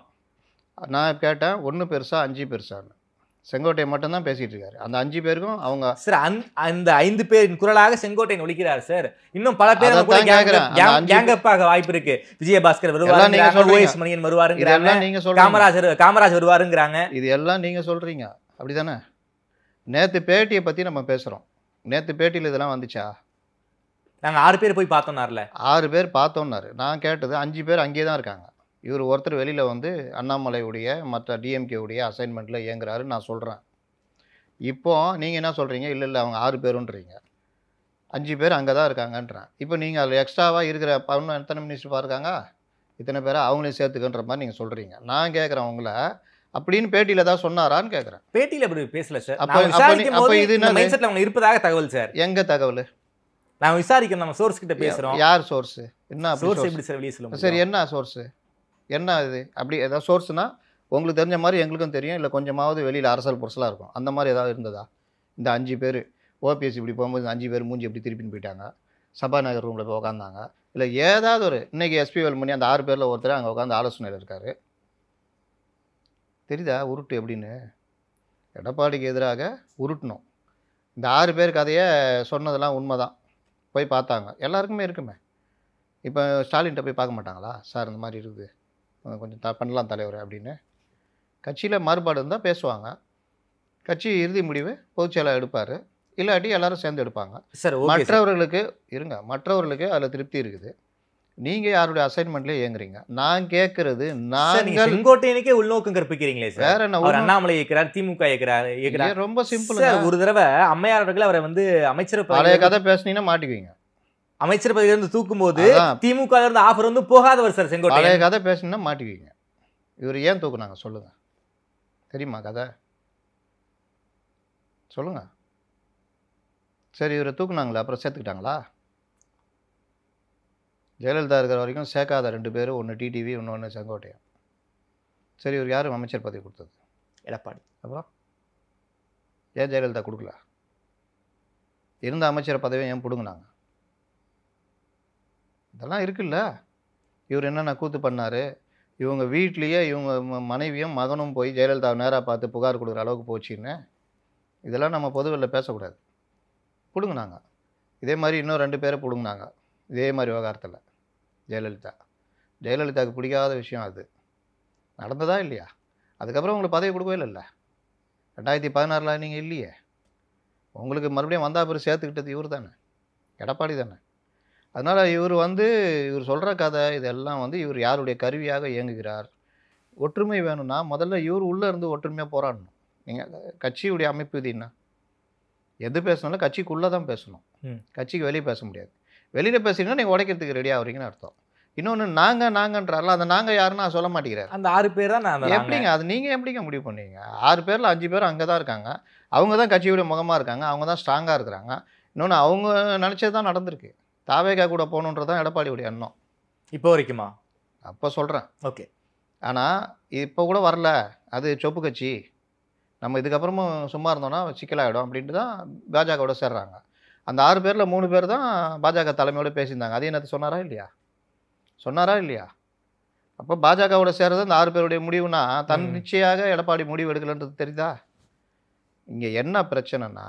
நான் கேட்டேன் 1 பெருசா 5 பெருசான்னு. செங்கோட்டையன் மட்டும்தான் பேசிட்டு இருக்காரு. அந்த 5 பேருக்கும் அவங்க சார் அந்த 5 பேரின் குரலாக செங்கோட்டையன் ஒலிக்கிறார் சார். இன்னும் பல பேர் கேங்கப்பாக வாய்ப்பு இருக்கு. விஜயபாஸ்கர் வருவாரு, ஓஎஸ் மணியன் வருவாருங்கிறாங்க, காமராஜர் வருவாருங்கிறாங்க. இது எல்லாம் நீங்க சொல்றீங்க, அப்படிதானே? நேற்று பேட்டியை பற்றி நம்ம பேசுகிறோம். நேற்று பேட்டியில் இதெல்லாம் வந்துச்சா? நாங்கள் 6 பேர் போய் பார்த்தோம்னார்ல. 6 பேர் பார்த்தோம்னாரு. நான் கேட்டது 5 பேர் அங்கேயே தான் இருக்காங்க. இவர் ஒருத்தர் வெளியில் வந்து அண்ணாமலையுடைய மற்ற டிஎம்கேவுடைய அசைன்மெண்ட்டில் இயங்குறாரு நான் சொல்கிறேன். இப்போது நீங்கள் என்ன சொல்கிறீங்க? இல்லை அவங்க 6 பேருன்றீங்க, 5 பேர் அங்கே தான் இருக்காங்கன்றேன். இப்போ நீங்கள் அதில் எக்ஸ்ட்ராவாக இருக்கிற இன்னும் எத்தனை மினிஸ்டர் இருக்காங்க, இத்தனை பேரை அவங்களையும் சேர்த்துக்கன்ற மாதிரி நீங்கள் சொல்கிறீங்க. நான் கேட்குறேன் உங்களை, அப்படின்னு பேட்டியில் ஏதாவது சொன்னாரான்னு கேட்குறேன். பேட்டியில் அப்படி பேசல சார். அப்போ இது மைண்ட் செட்டில் அவங்க இருப்பதாக தகவல் சார். எங்கே தகவல்? நான் விசாரிக்கிறேன், நம்ம சோர்ஸ் கிட்ட பேசுகிறோம். யார் சோர்ஸு? என்ன சோர்ஸ் எப்படி சார் வெளியே சொல்லுங்கள்? சரி, என்ன சோர்ஸு? என்ன இது? அப்படி ஏதாவது சோர்ஸ்னால் உங்களுக்கு தெரிஞ்ச மாதிரி எங்களுக்கும் தெரியும், இல்லை கொஞ்சமாவது வெளியில் அரசல் புரசலாக இருக்கும், அந்த மாதிரி ஏதாவது இருந்ததா? இந்த 5 பேர் ஓபிஎஸ் இப்படி போகும்போது 5 பேர் மூஞ்சி எப்படி திருப்பின்னு போயிட்டாங்க, சபாநாயகர் ரூமில் போய் உட்காந்தாங்க, இல்லை ஏதாவது ஒரு இன்றைக்கி எஸ்பி வேலுமணி அந்த 6 பேரில் ஒருத்தர் அங்கே உட்காந்து ஆலோசனையில் இருக்கார். தெரியுதா உருட்டு எப்படின்னு? எடப்பாடிக்கு எதிராக உருட்டணும். இந்த 6 பேர் கதையை சொன்னதெல்லாம் உண்மை தான். போய் பார்த்தாங்க, எல்லாருக்குமே இருக்குமே. இப்போ ஸ்டாலின்கிட்ட போய் பார்க்க மாட்டாங்களா? சார் இந்த மாதிரி இருக்குது, கொஞ்சம் பண்ணலாம் தலைவர் அப்படின்னு. கட்சியில் மாறுபாடு இருந்தால் பேசுவாங்க. கட்சி இறுதி முடிவு பொதுச் செயலாளர் எடுப்பார். இல்லாட்டி எல்லாரும் சேர்ந்து எடுப்பாங்க. சார் மற்றவர்களுக்கு அதில் திருப்தி இருக்குது. நீங்கள் யாருடைய அசைன்மெண்ட்லேயே இயங்குறீங்க. நான் கேட்கறது நாங்கள் செங்கோட்டையனுக்கே உள்நோக்கம் கற்பிக்கிறீங்களே சார். வேற என்ன, அண்ணாமலை இயக்கிறார், திமுக இயக்கிறார். ரொம்ப சிம்பிள். ஒரு தடவை அம்மையார் அவர்கள் அவரை வந்து அமைச்சர் பழைய கதை பேசுனீங்கன்னா மாட்டிக்குவீங்க. அமைச்சர் பதவியிலிருந்து தூக்கும் போது திமுக இருந்து ஆஃபர் வந்து போகாதவர் சார் செங்கோட்டை. பழைய கதை பேசுனீங்கன்னா மாட்டிக்குவீங்க. இவர் ஏன் தூக்குனாங்க சொல்லுங்க, தெரியுமா கதை? சொல்லுங்க. சரி, இவரை தூக்குனாங்களா, அப்புறம் சேர்த்துக்கிட்டாங்களா? ஜெயலலிதா இருக்கிற வரைக்கும் சேர்க்காத 2 பேர், ஒன்று டிடிவி, இன்னொன்று செங்கோட்டையன். சரி, இவர் யாரும் அமைச்சர் பதவி கொடுத்தது? எடப்பாடி. அப்புறம் ஏன் ஜெயலலிதா கொடுக்கல? இருந்த அமைச்சர் பதவியை ஏன் பிடுங்கினாங்க? இதெல்லாம் இருக்குல்ல. இவர் என்னென்ன கூத்து பண்ணார். இவங்க வீட்லேயே இவங்க மனைவியும் மகனும் போய் ஜெயலலிதாவை நேராக பார்த்து புகார் கொடுக்குற அளவுக்கு போச்சுன்னு இதெல்லாம் நம்ம பொதுவெளியில் பேசக்கூடாது. பிடுங்கினாங்க. இதே மாதிரி இன்னும் 2 பேரை பிடுங்கினாங்க இதே மாதிரி விவகாரத்தில். ஜெயலலிதாவுக்கு பிடிக்காத விஷயம் அது நடந்ததா இல்லையா? அதுக்கப்புறம் உங்களுக்கு பதவி கொடுக்கவே இல்லைல்ல. 2016 நீங்கள் இல்லையே. உங்களுக்கு மறுபடியும் வந்தா பிறகு சேர்த்துக்கிட்டது இவர் தானே, எடப்பாடி தானே. அதனால் இவர் சொல்கிற கதை இதெல்லாம் இவர் யாருடைய கருவியாக இயங்குகிறார். ஒற்றுமை வேணும்னா முதல்ல இவர் உள்ளே இருந்து ஒற்றுமையாக போராடணும். நீங்கள் கட்சியுடைய அமைப்பு இது என்ன, எது பேசணும்னா கட்சிக்குள்ளே தான் பேசணும். கட்சிக்கு வெளியே பேச முடியாது. வெளியில் பேசினா நீங்கள் உடைக்கிறதுக்கு ரெடி ஆகுறீங்கன்னு அர்த்தம். இன்னொன்று நாங்கன்றால அந்த நாங்கள் யாருன்னா சொல்ல மாட்டேங்கிறார். அந்த 6 பேர் தான் எப்படிங்க அது நீங்கள் எப்படிங்க முடிவு பண்ணுவீங்க? 6 பேரில் 5 பேர் அங்கே தான் இருக்காங்க. அவங்க தான் கட்சியுடைய முகமாக இருக்காங்க. அவங்க தான் ஸ்ட்ராங்காக இருக்கிறாங்க. இன்னொன்று அவங்க நினச்சது தான் நடந்திருக்கு. தாவேகா கூட போகணுன்றது தான் எடப்பாடியுடைய எண்ணம். இப்போ வரைக்குமா? அப்போ சொல்கிறேன். ஓகே. ஆனால் இப்போ கூட வரல, அது சொப்பு கட்சி, நம்ம இதுக்கப்புறமும் சும்மா இருந்தோன்னா சிக்கலாகிடும் அப்படின்ட்டு தான் பாஜகவோட சேர்றாங்க. அந்த 6 பேரில் 3 பேர் தான் பாஜக தலைமையோடு பேசியிருந்தாங்க. அது என்னது சொன்னாரா இல்லையா? அப்போ பாஜகவோட சேர்றது அந்த 6 பேருடைய முடிவுனா தன்னிச்சையாக எடப்பாடி முடிவு எடுக்கலன்றது தெரியுதா? இங்கே என்ன பிரச்சனைனா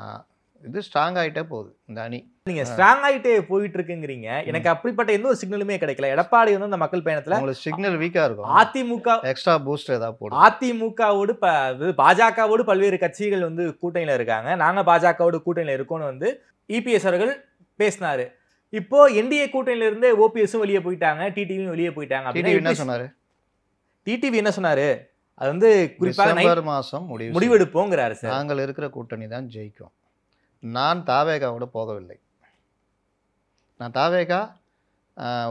இது ஸ்ட்ராங் ஆகிட்டே போகுது இந்த அணி. நீங்கள் ஸ்ட்ராங் ஆகிட்டே போயிட்டு இருக்குங்கிறீங்க. எனக்கு அப்படிப்பட்ட எந்த ஒரு சிக்னலுமே கிடைக்கல. எடப்பாடி அந்த மக்கள் பயணத்தில் உங்களுக்கு சிக்னல் வீக்காக இருக்கும். அதிமுக எக்ஸ்ட்ரா பூஸ்டர் ஏதாவது போடும். அதிமுகவோடு பாஜகவோடு பல்வேறு கட்சிகள் கூட்டணியில் இருக்காங்க. நாங்கள் பாஜகவோடு கூட்டணியில் இருக்கோன்னு இபிஎஸ் அவர்கள் பேசினாரு. இப்போ என்டிஏ கூட்டணியில இருந்து ஓபிஎஸும் வெளியே போயிட்டாங்க, டிடிவியும் வெளியே போயிட்டாங்க. டிடிவி என்ன சொன்னாரு? அது குறிப்பாக டிசம்பர் மாதம் முடிவெடுப்போங்கிறாரு சார். நாங்கள் இருக்கிற கூட்டணி தான் ஜெயிக்கும். நான் தாவேகாவோட போகவில்லை. நான் தாவேகா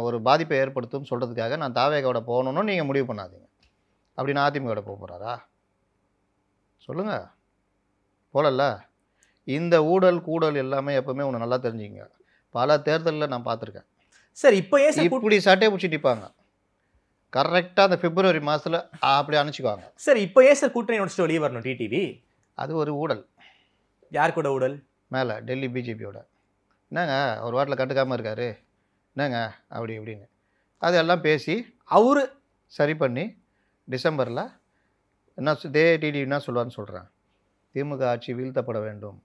ஒரு பாதிப்பை ஏற்படுத்தும் சொல்கிறதுக்காக நான் தாவேகாவோட போகணுன்னு நீங்கள் முடிவு பண்ணாதீங்க. அப்படி நான் அதிமுகவோட போக போகிறாரா சொல்லுங்கள்? போகலல்ல. இந்த ஊழல் கூடல் எல்லாமே எப்போவுமே ஒன்று நல்லா தெரிஞ்சுங்க. பல தேர்தலில் நான் பார்த்துருக்கேன். சார் இப்போ ஏன் இப்படி சட்டையை பிடிச்சி நிற்பாங்க கரெக்டாக அந்த பிப்ரவரி மாதத்தில் அப்படி அனுப்பிச்சிக்குவாங்க. சார் இப்போ ஏன் சார் கூட்டணி முடிச்சுட்டு வெளியே வரணும் டிடிவி? அது ஒரு ஊழல். யார் கூட ஊழல்? மேலே டெல்லி பிஜேபியோட. என்னங்க ஒரு வாட்டில் கண்டுக்காமல் இருக்காரு என்னங்க அப்படி இப்படின்னு அதெல்லாம் பேசி அவரு சரி பண்ணி டிசம்பரில் என்ன டிடி என்ன சொல்லுவான்னு சொல்கிறேன். திமுக ஆட்சி வீழ்த்தப்பட வேண்டும்,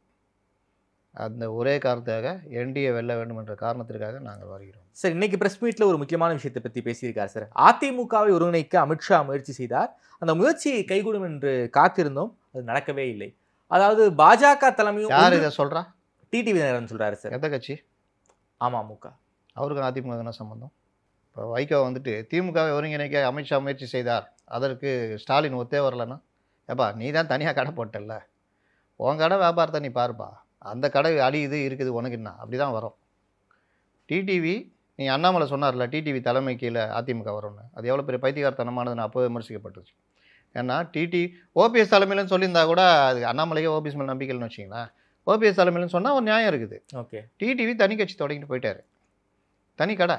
அந்த ஒரே காரணத்துக்காக என்டிஏ வெல்ல வேண்டும் என்ற காரணத்திற்காக நாங்கள் வருகிறோம். சார் இன்னைக்கு பிரஸ் மீட்டில் ஒரு முக்கியமான விஷயத்தை பற்றி பேசியிருக்கார் சார். அதிமுகவை ஒருங்கிணைக்க அமித்ஷா முயற்சி செய்தார். அந்த முயற்சி கைகூடும் என்று காத்திருந்தோம், அது நடக்கவே இல்லை. அதாவது பாஜக தலைமையும் யார் இதை சொல்கிறா? டிடிவி சொல்கிறாரு சார். எந்த கட்சி? அமமுக. அவருக்கு அதிமுக என்ன சம்பந்தம்? இப்போ வைகோ திமுகவை ஒருங்கிணைக்க அமித்ஷா முயற்சி செய்தார், அதற்கு ஸ்டாலின் ஒத்தே வரலன்னா ஏப்பா நீ தான் தனியாக கடை போட்டல, உன் கடை வியாபாரத்தை நீ பாருப்பா, அந்த கடை அழியுது இருக்குது உனக்கு என்ன, அப்படி தான் வரும். டிடிவி நீ அண்ணாமலை சொன்னார்ல டிடிவி தலைமை கீழே அதிமுக வரும்னு, அது எவ்வளோ பெரிய பைத்தியகாரத்தனமானதுன்னு அப்போ விமர்சிக்கப்பட்டுச்சு. ஏன்னா ஓபிஎஸ் தலைமையிலன்னு சொல்லியிருந்தா கூட அது அண்ணாமலையே ஓபிஎஸ் மேலே நம்பிக்கைன்னு வச்சிங்களேன். ஓபிஎஸ் தலைமையிலன்னு சொன்னால் ஒரு நியாயம் இருக்குது. ஓகே. டிடிவி தனி கட்சி தொடங்கிட்டு போயிட்டார், தனி கடை,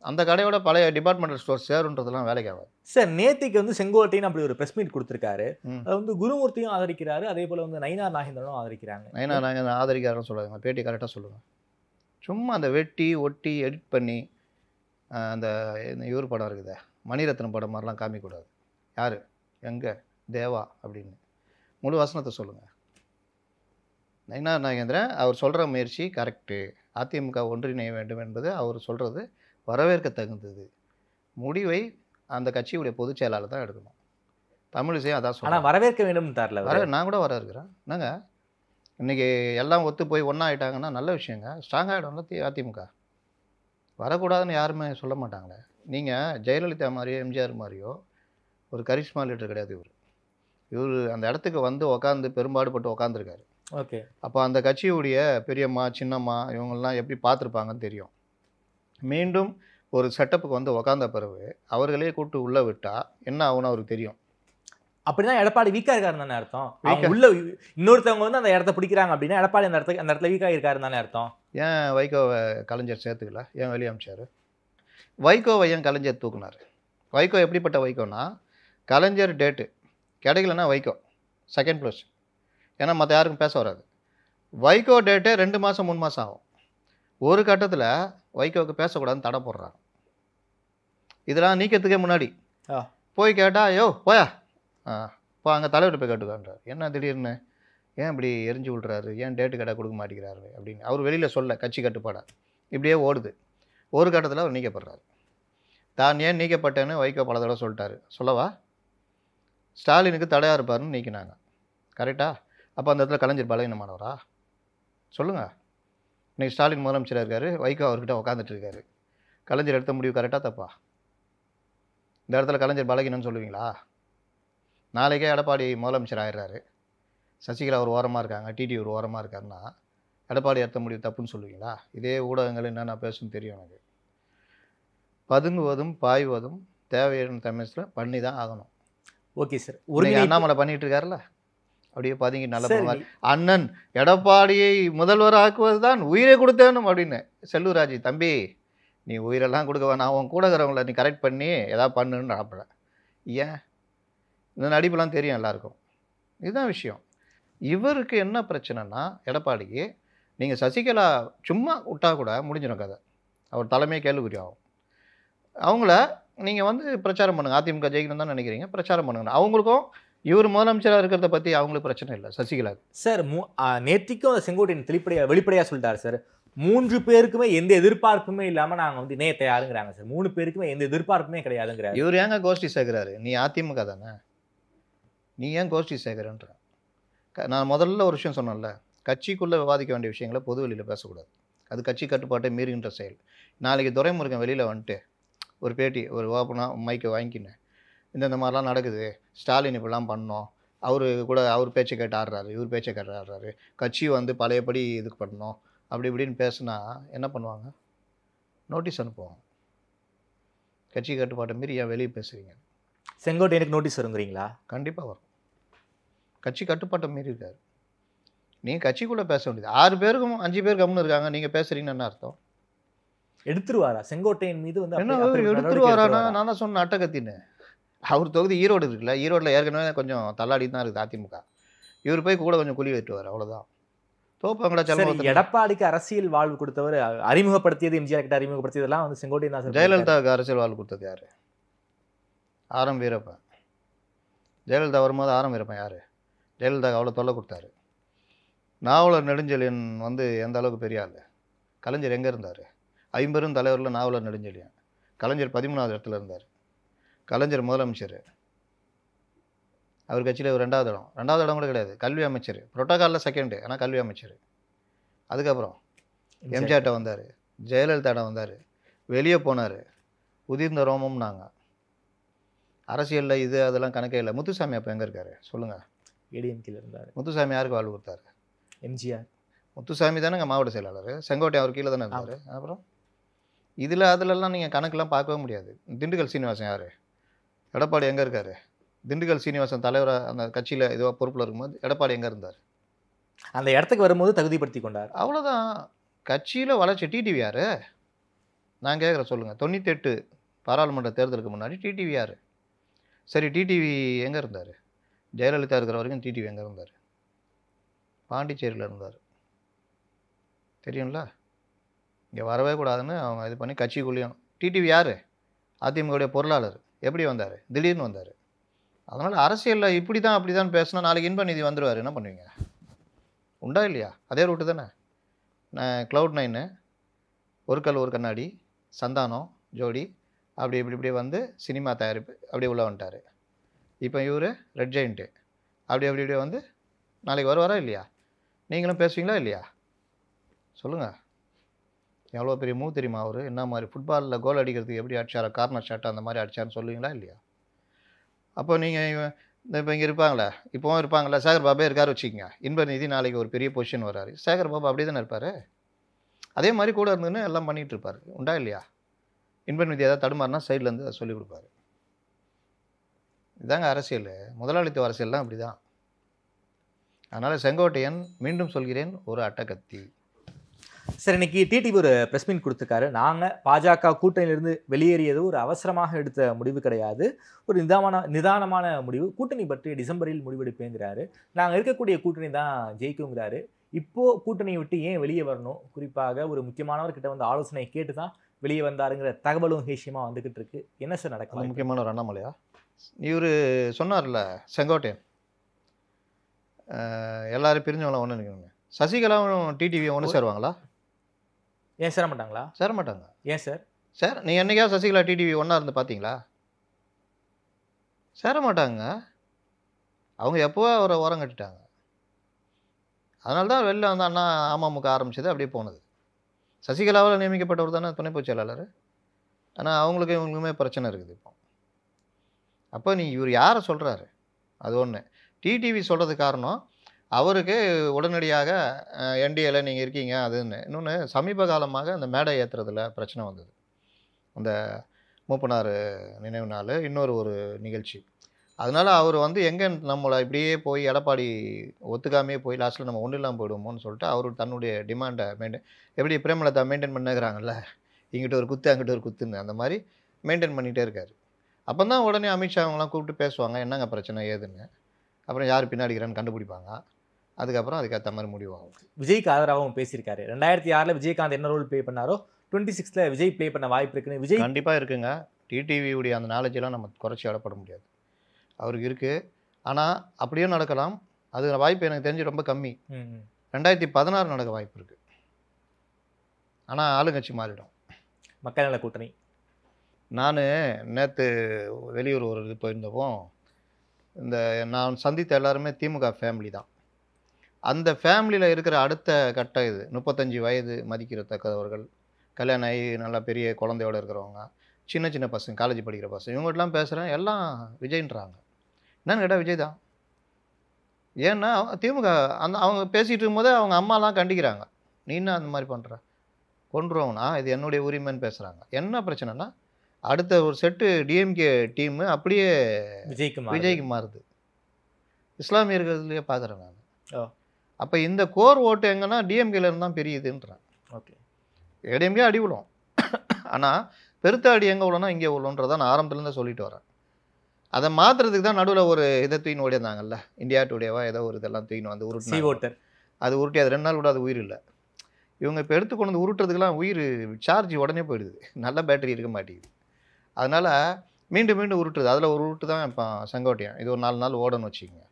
அந்த கடையோட பழைய டிபார்ட்மெண்டல் ஸ்டோர் சேருன்றதுலாம் வேலைக்கு ஆகாது. சார் நேற்றுக்கு செங்கோட்டைன்னு அப்படி ஒரு ப்ரெஸ் மீட் கொடுத்துருக்காரு. அது குருமூர்த்தியும் ஆதரிக்கிறாரு, அதே போல் நயினார் நாகேந்திரனும் ஆதரிக்கிறாங்க. நயினார் நாகேந்திரன் ஆதரிக்கிறாருன்னு சொல்லுவாங்க, பேட்டி கரெக்டாக சொல்லுங்கள். சும்மா அந்த வெட்டி ஒட்டி எடிட் பண்ணி அந்த இவர் படம் இருக்குது மணிரத்னம் படம் மாதிரிலாம் காமிக்கூடாது. யார் எங்கே தேவா அப்படின்னு முழு வசனத்தை சொல்லுங்கள். நயினார் நாகேந்திரன் அவர் சொல்கிற முயற்சி கரெக்டு, அதிமுக ஒன்றிணைய வேண்டும் என்பது அவர் சொல்கிறது வரவேற்க தகுந்தது. முடிவை அந்த கட்சியுடைய பொதுச் செயலாளர் தான் எடுக்கணும். தமிழிசையும் அதான் சொல்ல. ஆனால் வரவேற்க வேண்டும் தரல. நான் கூட வர இருக்கிறேன். என்னங்க இன்றைக்கி எல்லாம் ஒத்து போய் ஒன்றா ஆகிட்டாங்கன்னா நல்ல விஷயங்க. ஸ்ட்ராங் ஆகிடும்ல அதிமுக. வரக்கூடாதுன்னு யாருமே சொல்ல மாட்டாங்களே. நீங்கள் ஜெயலலிதா மாதிரியோ எம்ஜிஆர் மாதிரியோ ஒரு கரிஷ்மா லீடர் கிடையாது இவர். இவர் அந்த இடத்துக்கு வந்து உக்காந்து பெரும்பாடுபட்டு உக்காந்துருக்காரு. ஓகே. அப்போ அந்த கட்சியுடைய பெரியம்மா சின்னம்மா இவங்கெல்லாம் எப்படி பார்த்துருப்பாங்கன்னு தெரியும். மீண்டும் ஒரு செட்டப்புக்கு வந்து உக்காந்த பிறகு அவர்களே கூப்பிட்டு உள்ளே விட்டால் என்ன ஆகும்னு அவருக்கு தெரியும். அப்படிதான் எடப்பாடி வீக்கா இருக்காருன்னு தானே அர்த்தம். அவங்க உள்ள இன்னொருத்தவங்க வந்து அந்த இடத்த பிடிக்கிறாங்க அப்படின்னா எடப்பாடி அந்த இடத்துல வீக்கா இருக்காருன்னு தானே அர்த்தம். ஏன் வைகோவை கலைஞர் சேர்த்துக்கல? ஏன் வெளியே அமிச்சார்? வைகோவை ஏன் கலைஞர் தூக்குனார்? வைகோ எப்படிப்பட்ட வைகோனா, கலைஞர் டேட்டு கிடைக்கலன்னா வைகோ செகண்ட் ப்ளஸ். ஏன்னா மற்ற யாருக்கும் பேச வராது. வைகோ டேட்டு 2 மாதம் 3 மாதம் ஆகும். ஒரு கட்டத்தில் வைகோவுக்கு பேசக்கூடாதுன்னு தடை போடுறாங்க. இதெல்லாம் நீக்கிறதுக்கே முன்னாடி போய் கேட்டால் ஐயோ போயா இப்போ அங்கே தலைவர்கிட்ட போய் கேட்டுக்கான்றார். என்ன திடீர்னு ஏன் இப்படி எரிஞ்சு விட்றாரு, ஏன் டேட்டு கடை கொடுக்க மாட்டேங்கிறாரு அப்படின்னு அவர் வெளியில் சொல்ல கட்சி கட்டுப்பாடா இப்படியே ஓடுது. ஒரு கட்டத்தில் அவர் நீக்கப்படுறாரு. தான் ஏன் நீக்கப்பட்டேன்னு வைகோ பல தடவை சொல்லிட்டாரு. சொல்லவா? ஸ்டாலினுக்கு தடையாக இருப்பாருன்னு நீக்கினாங்க. கரெக்டா? அப்போ அந்த இடத்துல கலைஞர் பலவீனமானவரா? சொல்லுங்கள். இன்றைக்கி ஸ்டாலின் முதலமைச்சராக இருக்கார், வைகோ அவர்கிட்ட உட்காந்துட்டு இருக்காரு. கலைஞர் எடுத்த முடிவு கரெக்டாக தப்பா? இந்த இடத்துல கலைஞர் பலகீனம்னு சொல்லுவீங்களா? நாளைக்கே எடப்பாடி முதலமைச்சர் ஆயிடுறாரு, சசிகலா ஒரு ஓரமாக இருக்காங்க, டிடி ஒரு ஓரமாக இருக்காருன்னா எடப்பாடி எடுத்த முடிவு தப்புன்னு சொல்லுவீங்களா? இதே ஊடகங்கள் என்னென்ன பேசுன்னு தெரியும் எனக்கு. பதுங்குவதும் பாய்வதும் தேவையான தமிழ்ஸில் பண்ணி தான் ஆகணும். Okay sir. ஒரு அண்ணாமலை பண்ணிட்டு இருக்காருல்ல, அப்படியே பதுங்கி நல்ல பண்ணுவார். அண்ணன் எடப்பாடியை முதல்வர் ஆக்குவது தான் உயிரை கொடுத்தேனும் அப்படின்னு. செல்லூராஜ் தம்பி நீ உயிரெல்லாம் கொடுக்க வேணாம், அவன் கூட இருக்கிறவங்கள நீ கரெக்ட் பண்ணி எதாவது பண்ணுன்னு நடப்பல. ஏன் இந்த நடிப்பெல்லாம் தெரியும் எல்லாருக்கும். இதுதான் விஷயம். இவருக்கு என்ன பிரச்சனைனா, எடப்பாடிக்கு நீங்கள் சசிகலா சும்மா விட்டா கூட முடிஞ்சிடும் கதை. அவர் தலைமையே கேள்விக்குறி ஆகும். அவங்கள நீங்கள் வந்து பிரச்சாரம் பண்ணுங்கள். அதிமுக ஜெயிக்கணும் தான் நினைக்கிறீங்க, பிரச்சாரம் பண்ணுங்க. அவங்களுக்கும் இவர் முதலமைச்சராக இருக்கிறத பற்றி அவங்களுக்கு பிரச்சனை இல்லை சசிகலாவுக்கு. சார் நேத்திக்கும் அந்த செங்கோட்டையன் வெளிப்படையாக சொல்லிட்டாரு சார். 3 பேருக்குமே எந்த எதிர்பார்ப்புமே இல்லாமல் நாங்கள் வந்து இணைய தயாருங்கிறாங்க சார். 3 பேருக்குமே எந்த எதிர்பார்ப்புமே கிடையாதுங்கிறாரு. இவர் ஏங்க கோஷ்டி சேர்க்குறாரு? நீ அதிமுக தானே, நீ ஏன் கோஷ்டி சேர்க்குறன்ற? நான் முதல்ல ஒரு விஷயம் சொன்னேன்ல, கட்சிக்குள்ளே விவாதிக்க வேண்டிய விஷயங்களை பொது வெளியில் பேசக்கூடாது. அது கட்சி கட்டுப்பாட்டை மீறுகின்ற செயல். நாளைக்கு துரைமுருகன் வெளியில் வந்துட்டு ஒரு பேட்டி ஒரு ஓப்பனாக மைக்கை வாங்கிக்கினேன், இந்த மாதிரிலாம் நடக்குது, ஸ்டாலின் இப்படிலாம் பண்ணோம், அவர் பேச்சை கேட்டு ஆடுறாரு, இவர் பேச்சை கேட்டு ஆடுறாரு, கட்சி வந்து பழையபடி இதுக்கு பண்ணோம் அப்படி இப்படின்னு பேசுனா என்ன பண்ணுவாங்க? நோட்டீஸ் அனுப்புவாங்க. கட்சி கட்டுப்பாட்டை மீறி ஏன் வெளியே பேசுகிறீங்க? செங்கோட்டையனுக்கு நோட்டீஸ் வருங்கிறீங்களா? கண்டிப்பாக வரும். கட்சி கட்டுப்பாட்டை மீறி இருக்காரு. நீங்கள் கட்சிக்குள்ளே பேச வேண்டியது. 6 பேருக்கும் 5 பேர் கம்முன்னு இருக்காங்க, நீங்கள் பேசுகிறீங்கன்னு என்ன அர்த்தம்? எடுத்துருவாரா செங்கோட்டையன் மீது வந்து? என்ன எடுத்துருவாரானா? நான் தான் சொன்ன அட்டகத்தின்னு. அவர் தொகுதி ஈரோடு இருக்குல்ல, ஈரோட்டில் ஏற்கனவே கொஞ்சம் தள்ளாடி தான் இருக்குது அதிமுக. இவர் போய் கூட கொஞ்சம் குழி வெட்டுவார், அவ்வளோதான். தோப்பாங்கடா செல்வம். எடப்பாடிக்கு அரசியல் வாழ்வு கொடுத்தவர், அறிமுகப்படுத்தியது எம்ஜிஆர் கிட்ட அறிமுகப்படுத்தியதெல்லாம் வந்து செங்கோட்டையன் தான். ஜெயலலிதாவுக்கு அரசியல் வாழ்வு கொடுத்தது யார்? ஆரம் வீரப்பன். ஜெயலலிதா வரும்போது ஆரம் வீரப்பன் யார்? ஜெயலலிதாவுக்கு அவ்வளோ தொல்லை கொடுத்தாரு. நாவலர் நெடுஞ்செழியன் வந்து எந்த அளவுக்கு பெரிய ஆள்? கலைஞர் எங்கே இருந்தார்? 50 தலைவரில் நாவலர் நெடுஞ்செழியன். கலைஞர் 13வது இடத்துல இருந்தார். கலைஞர் முதலமைச்சர், அவர் கட்சியில் 2வது இடம். 2வது இடம் கூட கிடையாது, கல்வி அமைச்சர். புரோட்டோகாலில் செகண்டு, ஆனால் கல்வி அமைச்சர். அதுக்கப்புறம் எம்ஜிஆர்ட்ட வந்தார், ஜெயலலிதாட்ட வந்தார், வெளியே போனார், உதிர்ந்த ரோமம்னாங்க. அரசியலில் இது அதெல்லாம் கணக்கே இல்லை. முத்துசாமி அப்போ எங்கே இருக்கார் சொல்லுங்கள்? ஏடிஎம்கேல இருந்தார். முத்துசாமி யாருக்கு வாழ்வு கொடுத்தாரு? எம்ஜிஆர். முத்துசாமி தானேங்க மாவட்ட செயலாளர். செங்கோட்டை அவர் கீழே தானே இருந்தார். அப்புறம் இதில் அதிலெல்லாம் நீங்கள் கணக்கெலாம் பார்க்கவே முடியாது. திண்டுக்கல் சீனிவாசன் யார்? எடப்பாடி எங்கே இருக்கார்? திண்டுக்கல் சீனிவாசன் தலைவராக அந்த கட்சியில் இதுவாக பொறுப்பில் இருக்கும்போது எடப்பாடி எங்கே இருந்தார்? அந்த இடத்துக்கு வரும்போது தகுதிப்படுத்தி கொண்டார், அவ்வளோதான். கட்சியில் வளர்ச்சி. டிடிவி யார்? நான் கேட்குறேன் சொல்லுங்கள். 98 பாராளுமன்ற தேர்தலுக்கு முன்னாடி டிடிவி யார்? சரி, டிடிவி எங்கே இருந்தார்? ஜெயலலிதா இருக்கிற வரைக்கும் டிடிவி எங்கே இருந்தார்? பாண்டிச்சேரியில் இருந்தார். தெரியும்ல, இங்கே வரவே கூடாதுன்னு அவங்க இது பண்ணி கட்சிக்குள்ளேயும். டிடிவி யார்? அதிமுகவுடைய பொருளாளர். எப்படி வந்தார்? திடீர்னு வந்தார். அதனால் அரசியலில் இப்படி தான் அப்படி தான் பேசினா நாளைக்கு இன்ப நிதி வந்துடுவார், என்ன பண்ணுவீங்க? உண்டா இல்லையா? அதே ரூட்டு தானே. Cloud9, ஒரு கல் ஒரு கண்ணாடி, சந்தானம் ஜோடி, அப்படி இப்படியே வந்து சினிமா தயாரிப்பு அப்படியே உள்ளே வந்துட்டார். இப்போ இவர் ரெட் ஜெயிண்ட்டு, அப்படியே வந்து நாளைக்கு வருவாரா இல்லையா? நீங்களும் பேசுவீங்களா இல்லையா? சொல்லுங்கள். எவ்வளோ பெரிய மூவ் தெரியுமா அவர்? என்ன மாதிரி ஃபுட்பாலில் கோல் அடிக்கிறதுக்கு எப்படி அடிச்சாரோ, கார்னர் ஷாட் அந்த மாதிரி அடிச்சாருன்னு சொல்லுவீங்களா இல்லையா? அப்போ நீங்கள் இந்த இப்போ இங்கே இருப்பாங்களே, இப்போவும் இருப்பாங்களே, சேகர் பாபே இருக்காரு வச்சுக்கோங்க. இன்பநிதி நாளைக்கு ஒரு பெரிய பொசிஷன் வராரு. சேகர் பாபு அப்படியே தானே இருப்பார். அதே மாதிரி கூட இருந்துன்னு எல்லாம் பண்ணிகிட்டு இருப்பார். உண்டா இல்லையா? இன்பநிதி ஏதாவது தடுமாறினா சைட்லேருந்து அதை சொல்லிக் கொடுப்பாரு. இதாங்க அரசியல். முதலாளித்துவ அரசியல்லாம் அப்படி தான். அதனால் செங்கோட்டையன் மீண்டும் சொல்கிறேன் ஒரு அட்டகத்தி. சார், இன்னைக்கு டிடிவி ஒரு ப்ரெஸ் மீட் கொடுத்துருக்காரு. நாங்கள் பாஜக கூட்டணியிலிருந்து வெளியேறியது ஒரு அவசரமாக எடுத்த முடிவு கிடையாது, ஒரு நிதானமான முடிவு. கூட்டணி பற்றி டிசம்பரில் முடிவெடுப்பேங்கிறாரு. நாங்கள் இருக்கக்கூடிய கூட்டணி தான் ஜெயிக்குங்கிறாரு. இப்போ கூட்டணியை விட்டு ஏன் வெளியே வரணும்? குறிப்பாக ஒரு முக்கியமானவர்கிட்ட வந்து ஆலோசனை கேட்டு தான் வெளியே வந்தாருங்கிற தகவலும் ஹேஷியமாக வந்துகிட்டு இருக்கு. என்ன சார் நடக்கும்? முக்கியமான ஒரு அண்ணாமலையா இவர் சொன்னார்ல, செங்கோட்டையன் எல்லாரும் பிரிஞ்சவங்களாம் ஒன்று நினைக்கணுங்க. சசிகலாவும் டிடிவியும் ஒன்று சேருவாங்களா? ஏன் சேர மாட்டாங்களா? சேர மாட்டாங்க. ஏன் சார்? சார், நீ என்னைக்காவது சசிகலா டிடிவி ஒன்றா இருந்து பார்த்தீங்களா? சேர மாட்டாங்க. அவங்க எப்போவோ அவரை ஓரம் கட்டிட்டாங்க. அதனால தான் வெளில வந்து அண்ணா அமமுக ஆரம்பிச்சது, அப்படியே போனது. சசிகலாவால் நியமிக்கப்பட்டவர் தானே துணை பொதுச் செயலாளர். ஆனால் அவங்களுக்கு இவங்களுக்குமே பிரச்சனை இருக்குது இப்போ. அப்போ நீ இவர் யாரை சொல்கிறாரு? அது ஒன்று. டிடிவி சொல்கிறது காரணம் அவருக்கு உடனடியாக என்டிஏல நீங்கள் இருக்கீங்க அதுன்னு. இன்னொன்று, சமீப காலமாக அந்த மேடை ஏற்றுறதுல பிரச்சனை வந்தது. அந்த மூப்பனார் நினைவு நாள், இன்னொரு ஒரு நிகழ்ச்சி. அதனால் அவர் வந்து எங்கே நம்மளை இப்படியே போய் எடப்பாடி ஒத்துக்காமையே போய் லாஸ்ட்டில் நம்ம ஒன்றும் இல்லாமல் போயிடுவோம்னு சொல்லிட்டு அவர் தன்னுடைய டிமாண்டை எப்படி பிரேமலதா மெயின்டைன் பண்ணுகிறாங்கல்ல, இங்கிட்ட ஒரு குத்து அங்கிட்ட ஒரு குத்துன்னு, அந்த மாதிரி மெயின்டைன் பண்ணிகிட்டே இருக்கார். அப்போ தான் உடனே அமித்ஷா அவங்களாம் கூப்பிட்டு பேசுவாங்க, என்னங்க பிரச்சனை ஏதுன்னு. அப்புறம் யார் பின்னாடிக்கிறான்னு கண்டுபிடிப்பாங்க. அதுக்கப்புறம் அதுக்கேற்ற மாதிரி முடிவாகும். விஜய்க்கு ஆதரவாகவும் பேசியிருக்காரு. 2006 விஜயகாந்த் என்ன ரோல் ப்ளே பண்ணாரோ 26 விஜய் ப்ளே பண்ண வாய்ப்பு இருக்குன்னு. விஜய் கண்டிப்பாக இருக்குங்க. டிடிவியுடைய அந்த நாலேஜெல்லாம் நம்ம குறைச்சி அடப்பட முடியாது. அவருக்கு இருக்குது. ஆனால் அப்படியும் நடக்கலாம். அது வாய்ப்பு எனக்கு தெரிஞ்சு ரொம்ப கம்மி. 2016 நடக்க வாய்ப்பு இருக்குது. ஆனால் ஆளுங்கட்சி மாறிடும். மக்கள் நல கூட்டணி. நான் நேற்று வெளியூர் ஒரு இது போயிருந்தப்போ இந்த நான் சந்தித்த எல்லாருமே திமுக ஃபேமிலி தான். அந்த ஃபேமிலியில் இருக்கிற அடுத்த கட்ட இது 35 வயது மதிக்கிறத்தக்கவர்கள், கல்யாணம் ஆகி நல்லா பெரிய குழந்தையோடு இருக்கிறவங்க, சின்ன சின்ன பசங்க, காலேஜ் படிக்கிற பசங்க, இவங்ககிட்டலாம் பேசுகிறேன். எல்லாம் விஜய்ன்றாங்க. என்னன்னு கேட்டால் விஜய் தான். ஏன்னா திமுக அந்த அவங்க பேசிகிட்டு இருக்கும்போதே அவங்க அம்மாலாம் கண்டிக்கிறாங்க, நீ என்ன அந்த மாதிரி பண்ணுற, கொண்டுருவோம்னா இது என்னுடைய உரிமைன்னு பேசுகிறாங்க. என்ன பிரச்சனைனா அடுத்த ஒரு செட்டு டிஎம்கே டீமு அப்படியே விஜய்க்கு மாறுது. இஸ்லாமியர்கள்லேயே பார்க்குறேன் நான். அப்போ இந்த கோர் ஓட்டு எங்கன்னா டிஎம்கேலேருந்து தான் பெரியுதுன்றான். ஓகே, ஏடிஎம்கே அடி விழும். ஆனால் பெருத்த அடி எங்கே விழுனா இங்கே விழுன்றதான் நான் ஆரம்பத்துலேருந்து சொல்லிட்டு வரேன். அதை மாற்றுறதுக்கு தான் நடுவில் ஒரு இதை தூக்கின்னு ஓடியிருந்தாங்கல்ல, இந்தியா டுடேவா ஏதோ ஒரு இதெல்லாம் தூக்கின்னு வந்து உருட்டு. அது உருட்டி அது 2 நாள் கூட அது உயிர் இல்லை. இவங்க இப்போ எடுத்துக்கொண்டு வந்து உருட்டுறதுக்கெலாம் உயிர் சார்ஜ் உடனே போயிடுது, நல்ல பேட்டரி இருக்க மாட்டேங்குது. அதனால் மீண்டும் மீண்டும் உருட்டுறது. அதில் ஒரு உருட்டு தான் இப்போ செங்கோட்டையன். இது ஒரு 4 நாள் ஓடணும்னு வச்சுக்கோங்க.